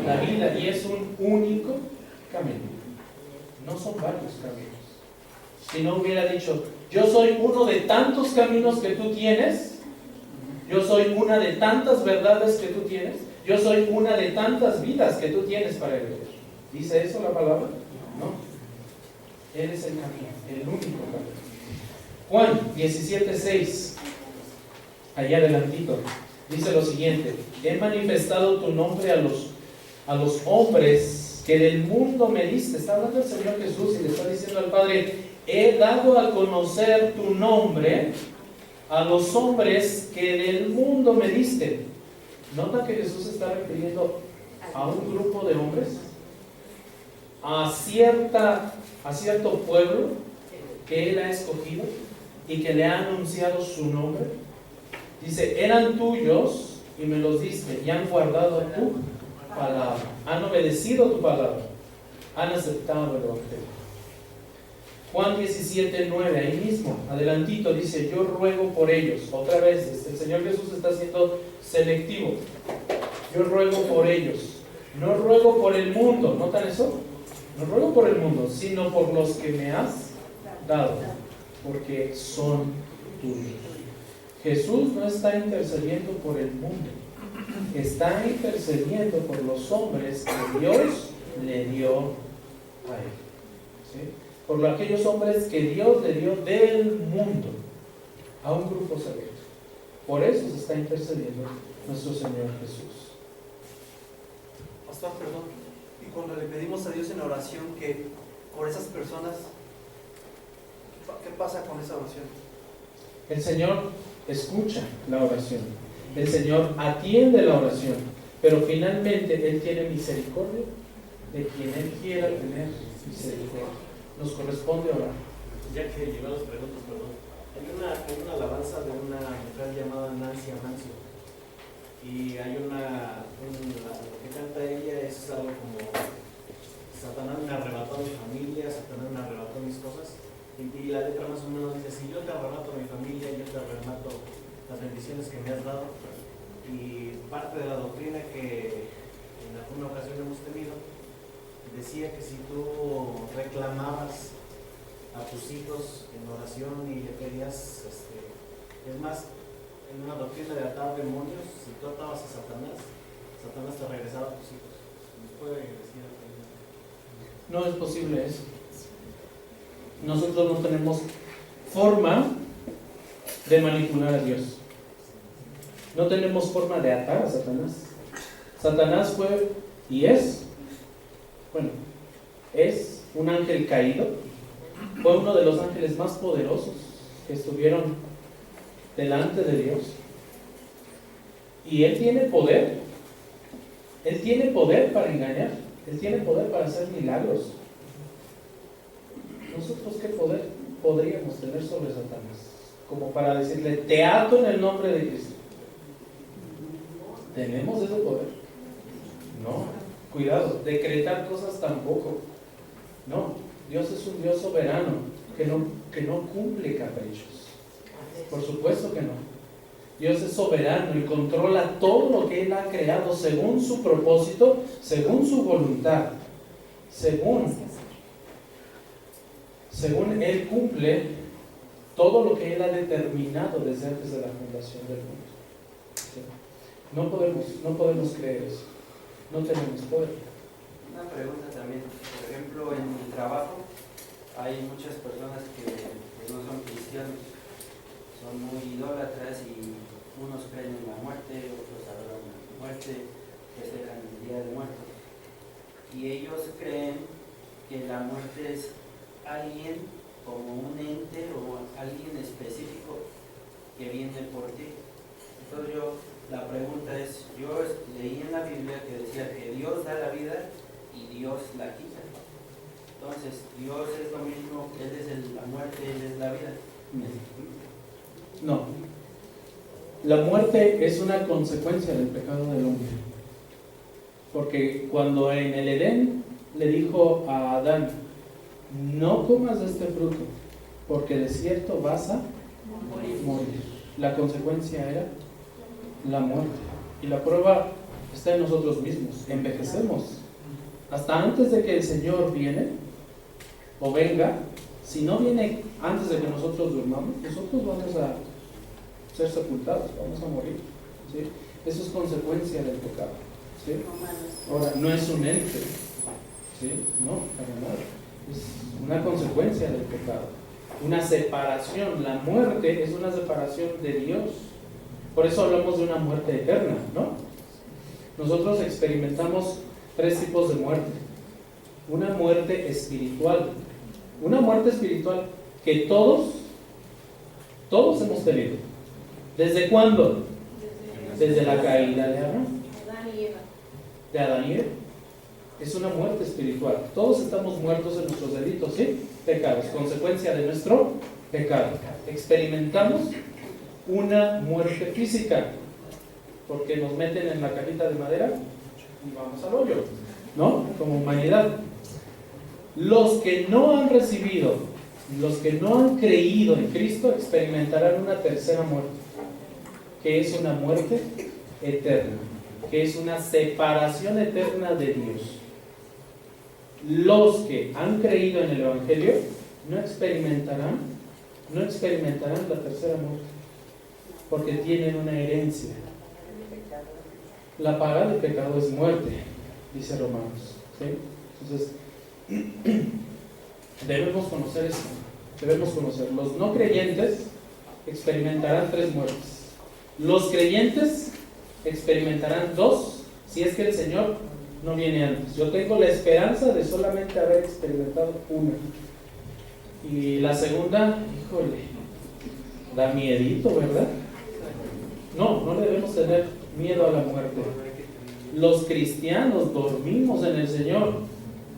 la vida. Y es un único camino. No son varios caminos. Si no hubiera dicho, yo soy uno de tantos caminos que tú tienes, yo soy una de tantas verdades que tú tienes, yo soy una de tantas vidas que tú tienes para vivir. ¿Dice eso la palabra? No. Él es el camino, el único camino. Juan 17:6, allá adelantito, dice lo siguiente: he manifestado tu nombre a los hombres que del mundo me diste. Está hablando el Señor Jesús y le está diciendo al Padre, he dado a conocer tu nombre a los hombres que del mundo me diste. ¿Nota que Jesús se está refiriendo a un grupo de hombres? A cierto pueblo que Él ha escogido y que le ha anunciado su nombre. Dice, eran tuyos y me los diste y han guardado tu palabra, han obedecido tu palabra, han aceptado el evangelio. Juan 17:9, ahí mismo, adelantito, dice, yo ruego por ellos. Otra vez, el Señor Jesús está siendo selectivo. Yo ruego por ellos. No ruego por el mundo, ¿notan eso? No ruego por el mundo, sino por los que me has dado, porque son tuyos. Jesús no está intercediendo por el mundo, está intercediendo por los hombres que Dios le dio a Él. ¿Sí? Por aquellos hombres que Dios le dio del mundo a un grupo selecto. Por eso se está intercediendo nuestro Señor Jesús. Pastor, perdón. Y cuando le pedimos a Dios en oración que por esas personas, ¿qué pasa con esa oración? El Señor escucha la oración. El Señor atiende la oración. Pero finalmente Él tiene misericordia de quien Él quiera tener misericordia. Nos corresponde orar. Ya que llegó a las preguntas, perdón. Hay una alabanza de una mujer llamada Nancy Amancio. Y hay lo que canta ella es algo como Satanás me arrebató a mi familia, Satanás me arrebató mis cosas. Y la letra más o menos dice, si yo te arrebato a mi familia, yo te arrebato las bendiciones que me has dado. Y parte de la doctrina que en alguna ocasión hemos tenido decía que si tú reclamabas a tus hijos en oración y le pedías, es más, en una doctrina de atar demonios, si tú atabas a Satanás, Satanás te regresaba a tus hijos. ¿Nos puede decir algo? No es posible eso. Nosotros no tenemos forma de manipular a Dios. No tenemos forma de atar a Satanás. Satanás fue y es un ángel caído. Fue uno de los ángeles más poderosos que estuvieron delante de Dios. Y él tiene poder Él tiene poder para engañar, Él tiene poder para hacer milagros. ¿Nosotros qué poder podríamos tener sobre Satanás? Como para decirle, te ato en el nombre de Cristo. ¿Tenemos ese poder? No. Cuidado, decretar cosas tampoco. No. Dios es un Dios soberano que no cumple caprichos. Por supuesto que no. Dios es soberano y controla todo lo que Él ha creado según su propósito, según su voluntad, según Él cumple todo lo que Él ha determinado desde antes de la fundación del mundo. ¿Sí? No podemos creer eso. No tenemos poder. Una pregunta también. Por ejemplo, en mi trabajo hay muchas personas que no son cristianos, son muy idólatras y unos creen en la muerte, otros adoran la muerte, festejan el Día de Muertos. Y ellos creen que la muerte es alguien como un ente o alguien específico que viene por ti. Entonces la pregunta es, yo leí en la Biblia que decía que Dios da la vida y Dios la quita. Entonces, Dios es lo mismo, Él es la muerte, Él es la vida. No. La muerte es una consecuencia del pecado del hombre. Porque cuando en el Edén le dijo a Adán, no comas de este fruto, porque de cierto vas a morir. La consecuencia era la muerte. Y la prueba está en nosotros mismos. Envejecemos. Hasta antes de que el Señor viene o venga, si no viene antes de que nosotros durmamos, nosotros vamos a ser sepultados, vamos a morir. ¿Sí? Eso es consecuencia del pecado. ¿Sí? Ahora, no es un ente. ¿Sí? No, para nada. Es una consecuencia del pecado. Una separación. La muerte es una separación de Dios. Por eso hablamos de una muerte eterna, ¿no? Nosotros experimentamos 3 tipos de muerte. Una muerte espiritual. Una muerte espiritual que todos hemos tenido. ¿Desde cuándo? Desde la caída de Adán. De Adán y Eva. Es una muerte espiritual. Todos estamos muertos en nuestros delitos, ¿sí? Pecados, consecuencia de nuestro pecado. Experimentamos una muerte física, porque nos meten en la cajita de madera y vamos al hoyo, ¿no? Como humanidad. Los que no han recibido, los que no han creído en Cristo, experimentarán una tercera muerte, que es una muerte eterna, que es una separación eterna de Dios. Los que han creído en el Evangelio no experimentarán la tercera muerte, porque tienen una herencia. La paga del pecado es muerte, dice Romanos. ¿Sí? Entonces, debemos conocer esto. Debemos conocer. Los no creyentes experimentarán 3 muertes. Los creyentes experimentarán 2, si es que el Señor no viene antes. Yo tengo la esperanza de solamente haber experimentado una. Y la segunda, híjole, da miedito, ¿verdad? No le debemos tener miedo a la muerte. Los cristianos dormimos en el Señor.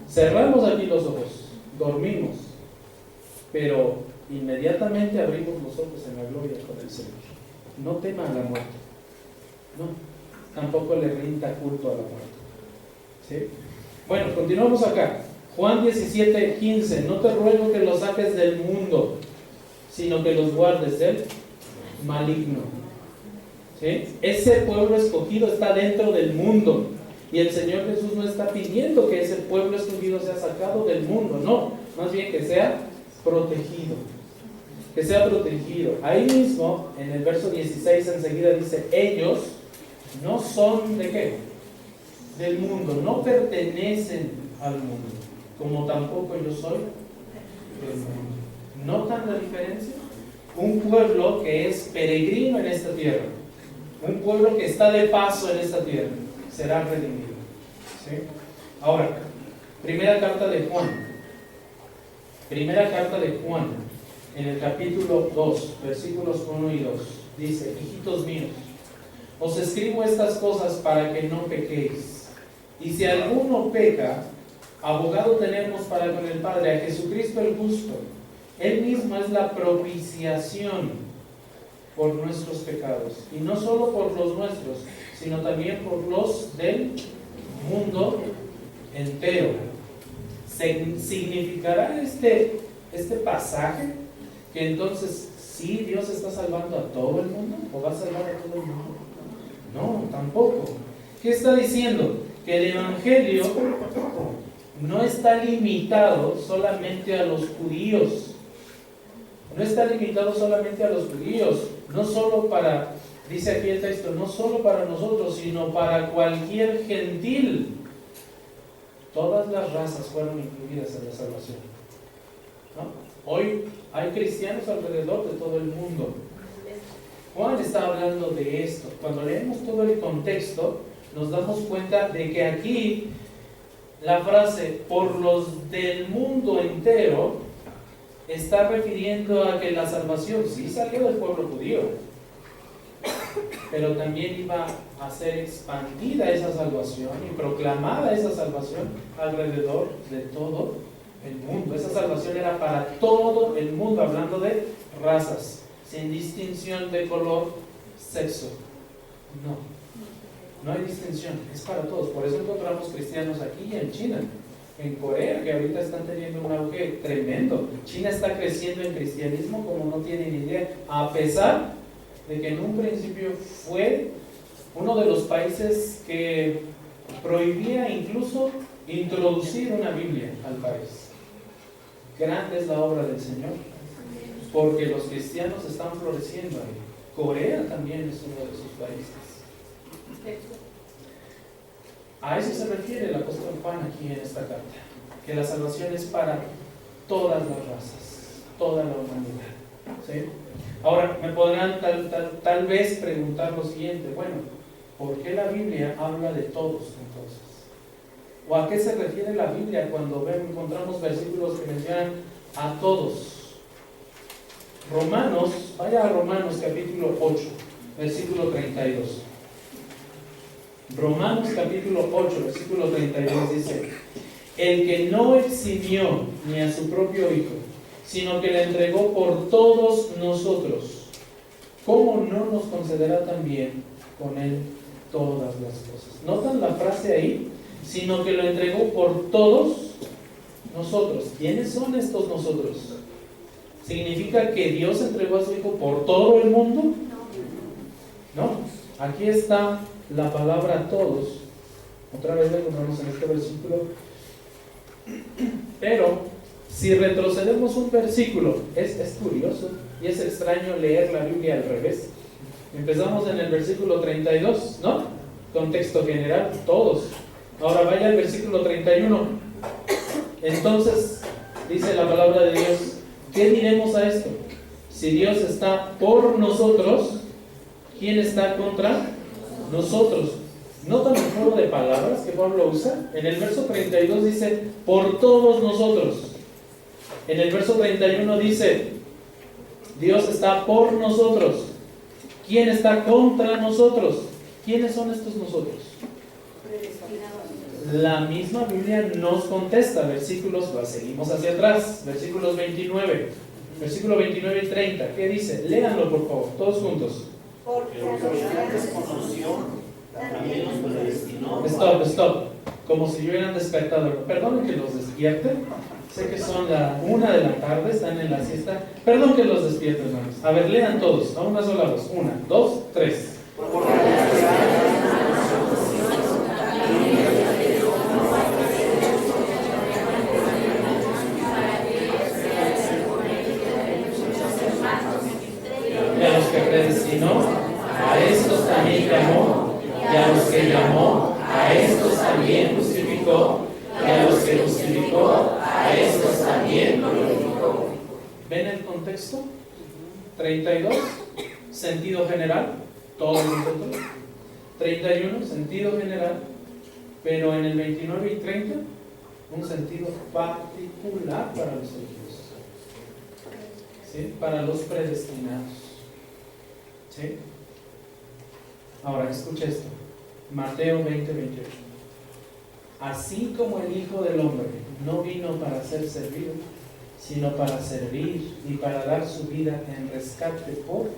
Cerramos aquí los ojos, dormimos, pero inmediatamente abrimos los ojos en la gloria con el Señor. No tema a la muerte. No, tampoco le rinda culto a la muerte. ¿Sí? Bueno, continuamos acá. Juan 17:15. No te ruego que los saques del mundo, sino que los guardes del maligno. ¿Sí? Ese pueblo escogido está dentro del mundo. Y el Señor Jesús no está pidiendo que ese pueblo escogido sea sacado del mundo. No, más bien que sea protegido. Que sea protegido. Ahí mismo, en el verso 16, enseguida dice: ellos no son ¿de qué? Del mundo, no pertenecen al mundo, como tampoco yo soy del mundo. ¿Notan la diferencia? Un pueblo que es peregrino en esta tierra, un pueblo que está de paso en esta tierra, será redimido. ¿Sí? Ahora, primera carta de Juan, en el capítulo 2, versículos 1 y 2, dice: hijitos míos, os escribo estas cosas para que no pequéis. Y si alguno peca, abogado tenemos para con el Padre, a Jesucristo el justo. Él mismo es la propiciación por nuestros pecados. Y no solo por los nuestros, sino también por los del mundo entero. ¿Significará este pasaje que entonces sí Dios está salvando a todo el mundo? ¿O va a salvar a todo el mundo? No, tampoco. ¿Qué está diciendo? Que el Evangelio no está limitado solamente a los judíos. No está limitado solamente a los judíos. No solo para, dice aquí el texto, no solo para nosotros, sino para cualquier gentil. Todas las razas fueron incluidas en la salvación, ¿no? Hoy hay cristianos alrededor de todo el mundo. Juan está hablando de esto. Cuando leemos todo el contexto, nos damos cuenta de que aquí la frase por los del mundo entero está refiriendo a que la salvación sí salió del pueblo judío, pero también iba a ser expandida esa salvación y proclamada esa salvación alrededor de todo el mundo. Esa salvación era para todo el mundo, hablando de razas, sin distinción de color, sexo. No hay distinción, es para todos. Por eso encontramos cristianos aquí y en China, en Corea, que ahorita están teniendo un auge tremendo. China está creciendo en cristianismo como no tienen idea, a pesar de que en un principio fue uno de los países que prohibía incluso introducir una Biblia al país. Grande es la obra del Señor, porque los cristianos están floreciendo ahí. Corea también es uno de sus países. A eso se refiere el apóstol Juan aquí en esta carta, que la salvación es para todas las razas, toda la humanidad, ¿sí? Ahora, me podrán tal vez preguntar lo siguiente: bueno, ¿por qué la Biblia habla de todos entonces? ¿O a qué se refiere la Biblia cuando encontramos versículos que mencionan a todos? Vaya a Romanos capítulo 8, versículo 32. Romanos capítulo 8, versículo 32 dice: el que no eximió ni a su propio Hijo, sino que le entregó por todos nosotros, ¿cómo no nos concederá también con él todas las cosas? ¿Notan la frase ahí? Sino que lo entregó por todos nosotros. ¿Quiénes son estos nosotros? ¿Significa que Dios entregó a su Hijo por todo el mundo? No. Aquí está la palabra todos. Otra vez la encontramos en este versículo. Pero si retrocedemos un versículo, es curioso y es extraño leer la Biblia al revés. Empezamos en el versículo 32, ¿no? Contexto general, todos. Ahora vaya al versículo 31. Entonces, dice la palabra de Dios, ¿qué diremos a esto? Si Dios está por nosotros, ¿quién está contra nosotros? ¿Notan el juego de palabras que Pablo usa? En el verso 32 dice, por todos nosotros. En el verso 31 dice, Dios está por nosotros. ¿Quién está contra nosotros? ¿Quiénes son estos nosotros? La misma Biblia nos contesta. Versículos, seguimos hacia atrás. Versículos 29. Versículo 29 y 30. ¿Qué dice? Léanlo por favor, todos juntos. Porque los que antes conoció, también los predestinó. Stop. Como si yo hubieran despertado. Perdonen que los despierte. Sé que son la 1 de la tarde, están en la siesta. Perdón que los despierte, hermanos. A ver, lean todos, a una sola voz. 1, 2, 3. Y a los que predestinó, a estos también llamó, y a los que llamó, a estos también justificó, y a los que justificó, a estos también glorificó. ¿Ven el contexto? 32, sentido general, todos nosotros. 31, sentido general, pero en el 29 y 30, un sentido particular para los elegidos, ¿sí? Para los predestinados, ¿sí? Ahora, escucha esto, Mateo 20, 28. así como el Hijo del Hombre no vino para ser servido, sino para servir y para dar su vida en rescate por muchos.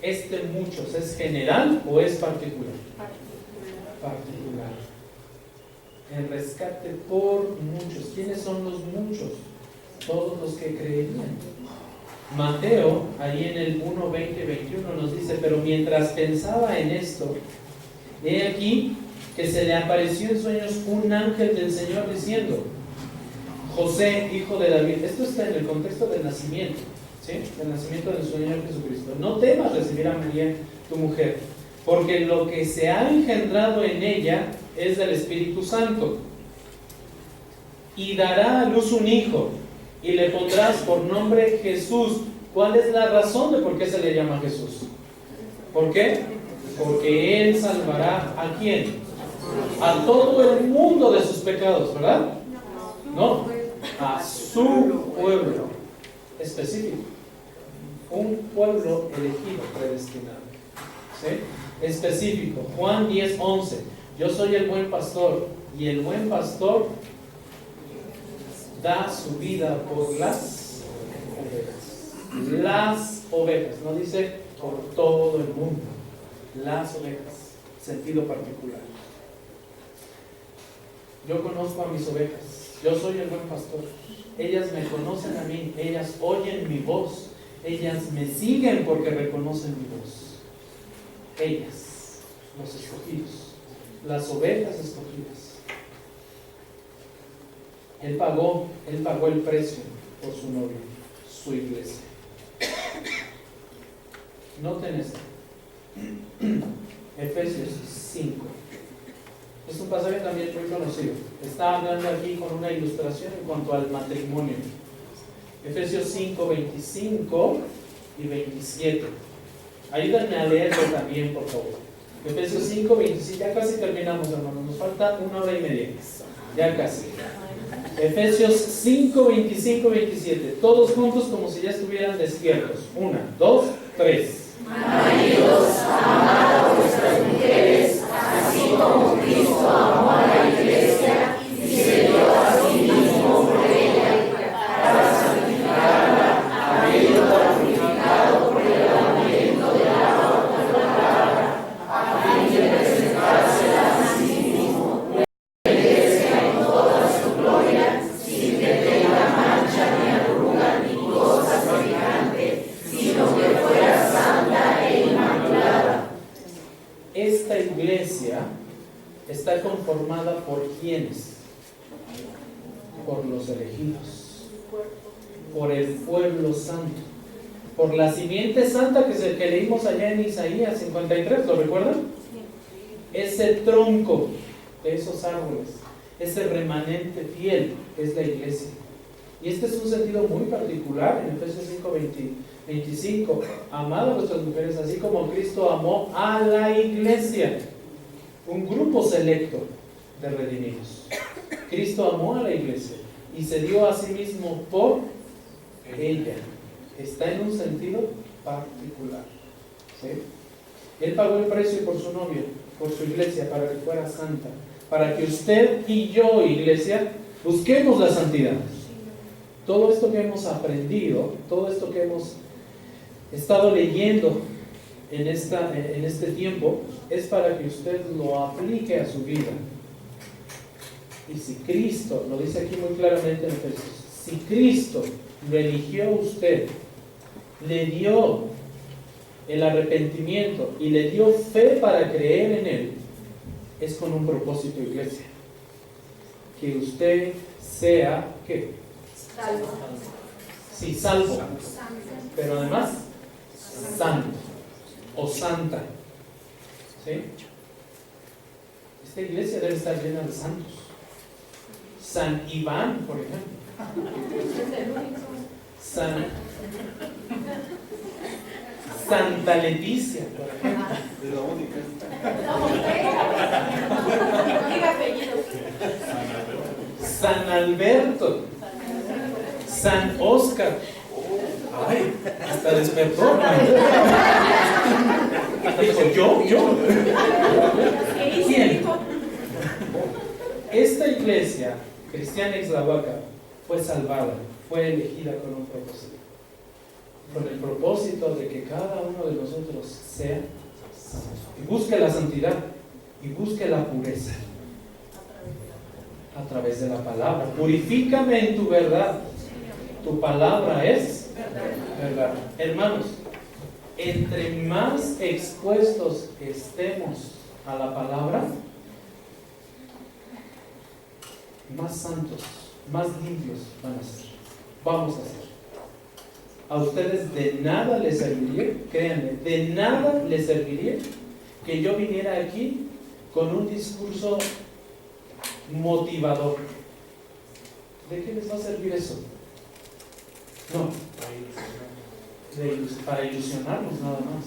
¿Este muchos es general o es particular? Particular. En rescate por muchos. ¿Quiénes son los muchos? Todos los que creerían. Mateo, ahí en el 1, 20, 21 nos dice: pero mientras pensaba en esto, he aquí que se le apareció en sueños un ángel del Señor diciendo: José, hijo de David. Esto está en el contexto del nacimiento, ¿sí? Del nacimiento del Señor Jesucristo. No temas recibir a María, tu mujer, porque lo que se ha engendrado en ella es del Espíritu Santo. Y dará a luz un hijo, y le pondrás por nombre Jesús. ¿Cuál es la razón de por qué se le llama Jesús? ¿Por qué? Porque Él salvará ¿a quién? A todo el mundo de sus pecados, ¿verdad? No, a su pueblo específico. Un pueblo elegido, predestinado, ¿sí? Específico. Juan 10, 11. Yo soy el buen pastor, y el buen pastor da su vida por las ovejas. Las ovejas, no dice por todo el mundo. Las ovejas, sentido particular. Yo conozco a mis ovejas, yo soy el buen pastor. Ellas me conocen a mí, ellas oyen mi voz, ellas me siguen porque reconocen mi voz. Ellas, los escogidos, las ovejas escogidas. Él pagó el precio por su novia, su iglesia. Noten esto. Efesios 5. Es un pasaje también muy conocido. Está hablando aquí con una ilustración en cuanto al matrimonio. Efesios 5, 25 y 27. Ayúdenme a leerlo también, por favor. Efesios 5, 25. Ya casi terminamos, hermanos. Nos falta 1 hora y media. Ya casi. Efesios 5, 25, 27. Todos juntos como si ya estuvieran despiertos. 1, 2, 3. Maridos, amad a vuestras mujeres, así como Cristo amó a la iglesia y se dio a sí mismo por ella, para santificarla, habiéndola purificado por el lavamiento del agua con la palabra, a fin de presentársela a sí mismo, una iglesia en toda su gloria, sin que tenga mancha ni arruga ni cosa semejante, sino que fuera santa e inmaculada. Esta iglesia está conformada por ¿quiénes? Por los elegidos, por el pueblo santo, por la simiente santa que leímos allá en Isaías 53, ¿lo recuerdan? Ese tronco de esos árboles, ese remanente fiel es la iglesia. Y este es un sentido muy particular en Efesios 5, 25. Amad a vuestras mujeres así como Cristo amó a la iglesia, un grupo selecto de redimidos. Cristo amó a la iglesia y se dio a sí mismo por ella. Está en un sentido particular, ¿sí? Él pagó el precio por su novia, por su iglesia, para que fuera santa, para que usted y yo, iglesia, busquemos la santidad. Todo esto que hemos aprendido, todo esto que hemos estado leyendo en este tiempo, es para que usted lo aplique a su vida. Y si Cristo, lo dice aquí muy claramente en Efesios, si Cristo lo eligió a usted, le dio el arrepentimiento y le dio fe para creer en Él, es con un propósito, iglesia. Que usted sea, ¿qué? Salvo. Sí, salvo, pero además santo o santa, ¿sí? Esta iglesia debe estar llena de santos. San Iván, por ejemplo. Santa Leticia, por ejemplo. Es la única. Diga apellidos. San Alberto. San Óscar. Ay, hasta despertó, hermano. Dijo, ¿yo? ¿Quién? Esta iglesia cristiana Ixtlahuaca fue salvada, fue elegida con un propósito. Con el propósito de que cada uno de nosotros sea santo. Y busque la santidad y busque la pureza a través de la palabra. Purifícame en tu verdad. Tu palabra es verdad. Hermanos, entre más expuestos estemos a la palabra, más santos, más limpios van a ser. Vamos a ser. A ustedes de nada les serviría, créanme, de nada les serviría que yo viniera aquí con un discurso motivador. ¿De qué les va a servir eso? No, para ilusionarnos nada más.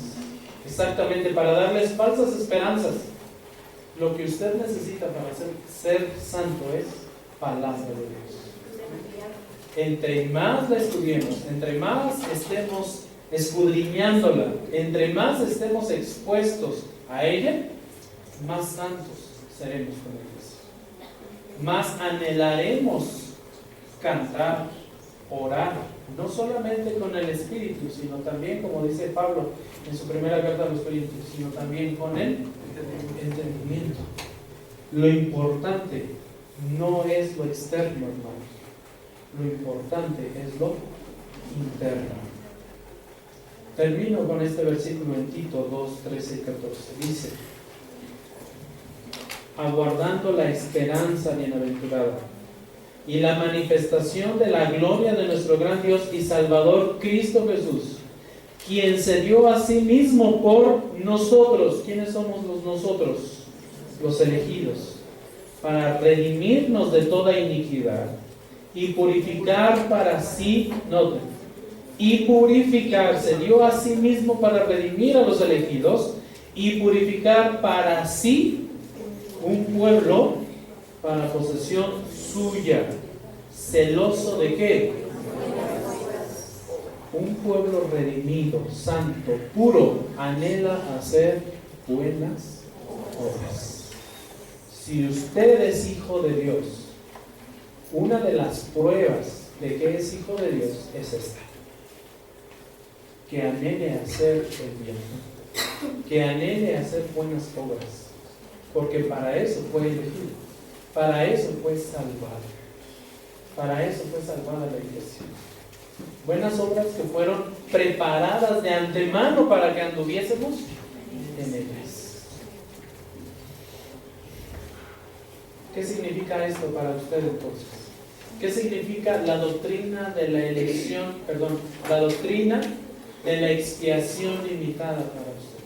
Exactamente, para darles falsas esperanzas. Lo que usted necesita para ser santo es palabra de Dios. Entre más la estudiemos, entre más estemos escudriñándola, entre más estemos expuestos a ella, más santos seremos con Dios. Más anhelaremos cantar, orar, no solamente con el Espíritu, sino también, como dice Pablo en su primera carta a los Corintios, sino también con el entendimiento. Lo importante no es lo externo, hermanos. Lo importante es lo interno. Termino con este versículo en Tito 2, 13 y 14. Dice: aguardando la esperanza bienaventurada y la manifestación de la gloria de nuestro gran Dios y Salvador Cristo Jesús, quien se dio a sí mismo por nosotros. ¿Quiénes somos los nosotros? Los elegidos, para redimirnos de toda iniquidad y purificar para sí, noten, y purificar, se dio a sí mismo para redimir a los elegidos y purificar para sí un pueblo para posesión suya. ¿Celoso de qué? Un pueblo redimido, santo, puro, anhela hacer buenas obras. Si usted es hijo de Dios, una de las pruebas de que es hijo de Dios es esta: que anhele hacer el bien, que anhele hacer buenas obras, porque para eso fue elegido, para eso fue salvado, para eso fue salvada la iglesia. Buenas obras que fueron preparadas de antemano para que anduviésemos en ellas. ¿Qué significa esto para usted entonces? ¿Qué significa la doctrina de la elección, la doctrina de la expiación limitada para usted?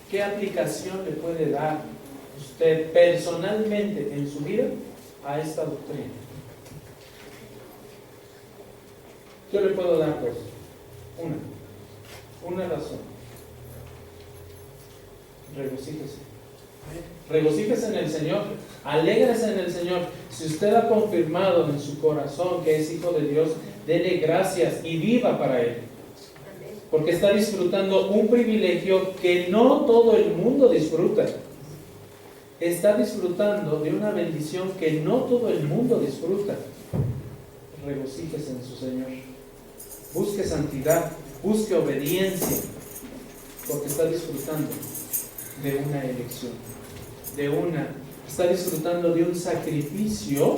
¿Qué aplicación le puede dar usted personalmente en su vida a esta doctrina? Yo le puedo dar dos. Una razón. Regocíjese. Regocíjese en el Señor, alégrese en el Señor. Si usted ha confirmado en su corazón que es hijo de Dios, dele gracias y viva para Él, porque está disfrutando un privilegio que no todo el mundo disfruta. Está disfrutando de una bendición que no todo el mundo disfruta. Regocíjese en su Señor. Busque santidad, busque obediencia, porque está disfrutando de una elección, está disfrutando de un sacrificio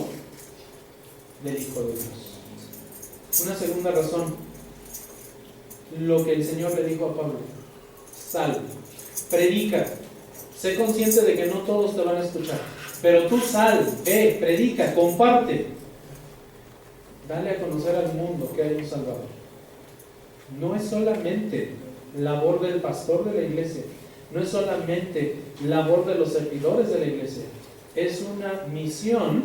del Hijo de Dios. Una segunda razón, lo que el Señor le dijo a Pablo: sal, predica, sé consciente de que no todos te van a escuchar, pero tú sal, ve, predica, comparte, dale a conocer al mundo que hay un Salvador. No es solamente labor del pastor de la iglesia, no es solamente labor de los servidores de la iglesia, es una misión,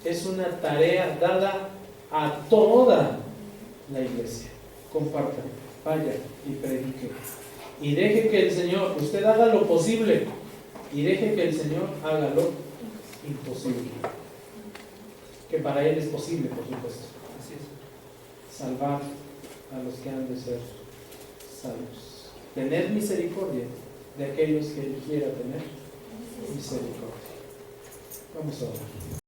es una tarea dada a toda la iglesia. Compartan, vaya y predique, y deje que el Señor, usted haga lo posible, y deje que el Señor haga lo imposible, que para Él es posible, por supuesto. Así es. Salvar a los que han de ser salvos. tener misericordia de aquellos que Él quiera tener misericordia. Vamos a orar.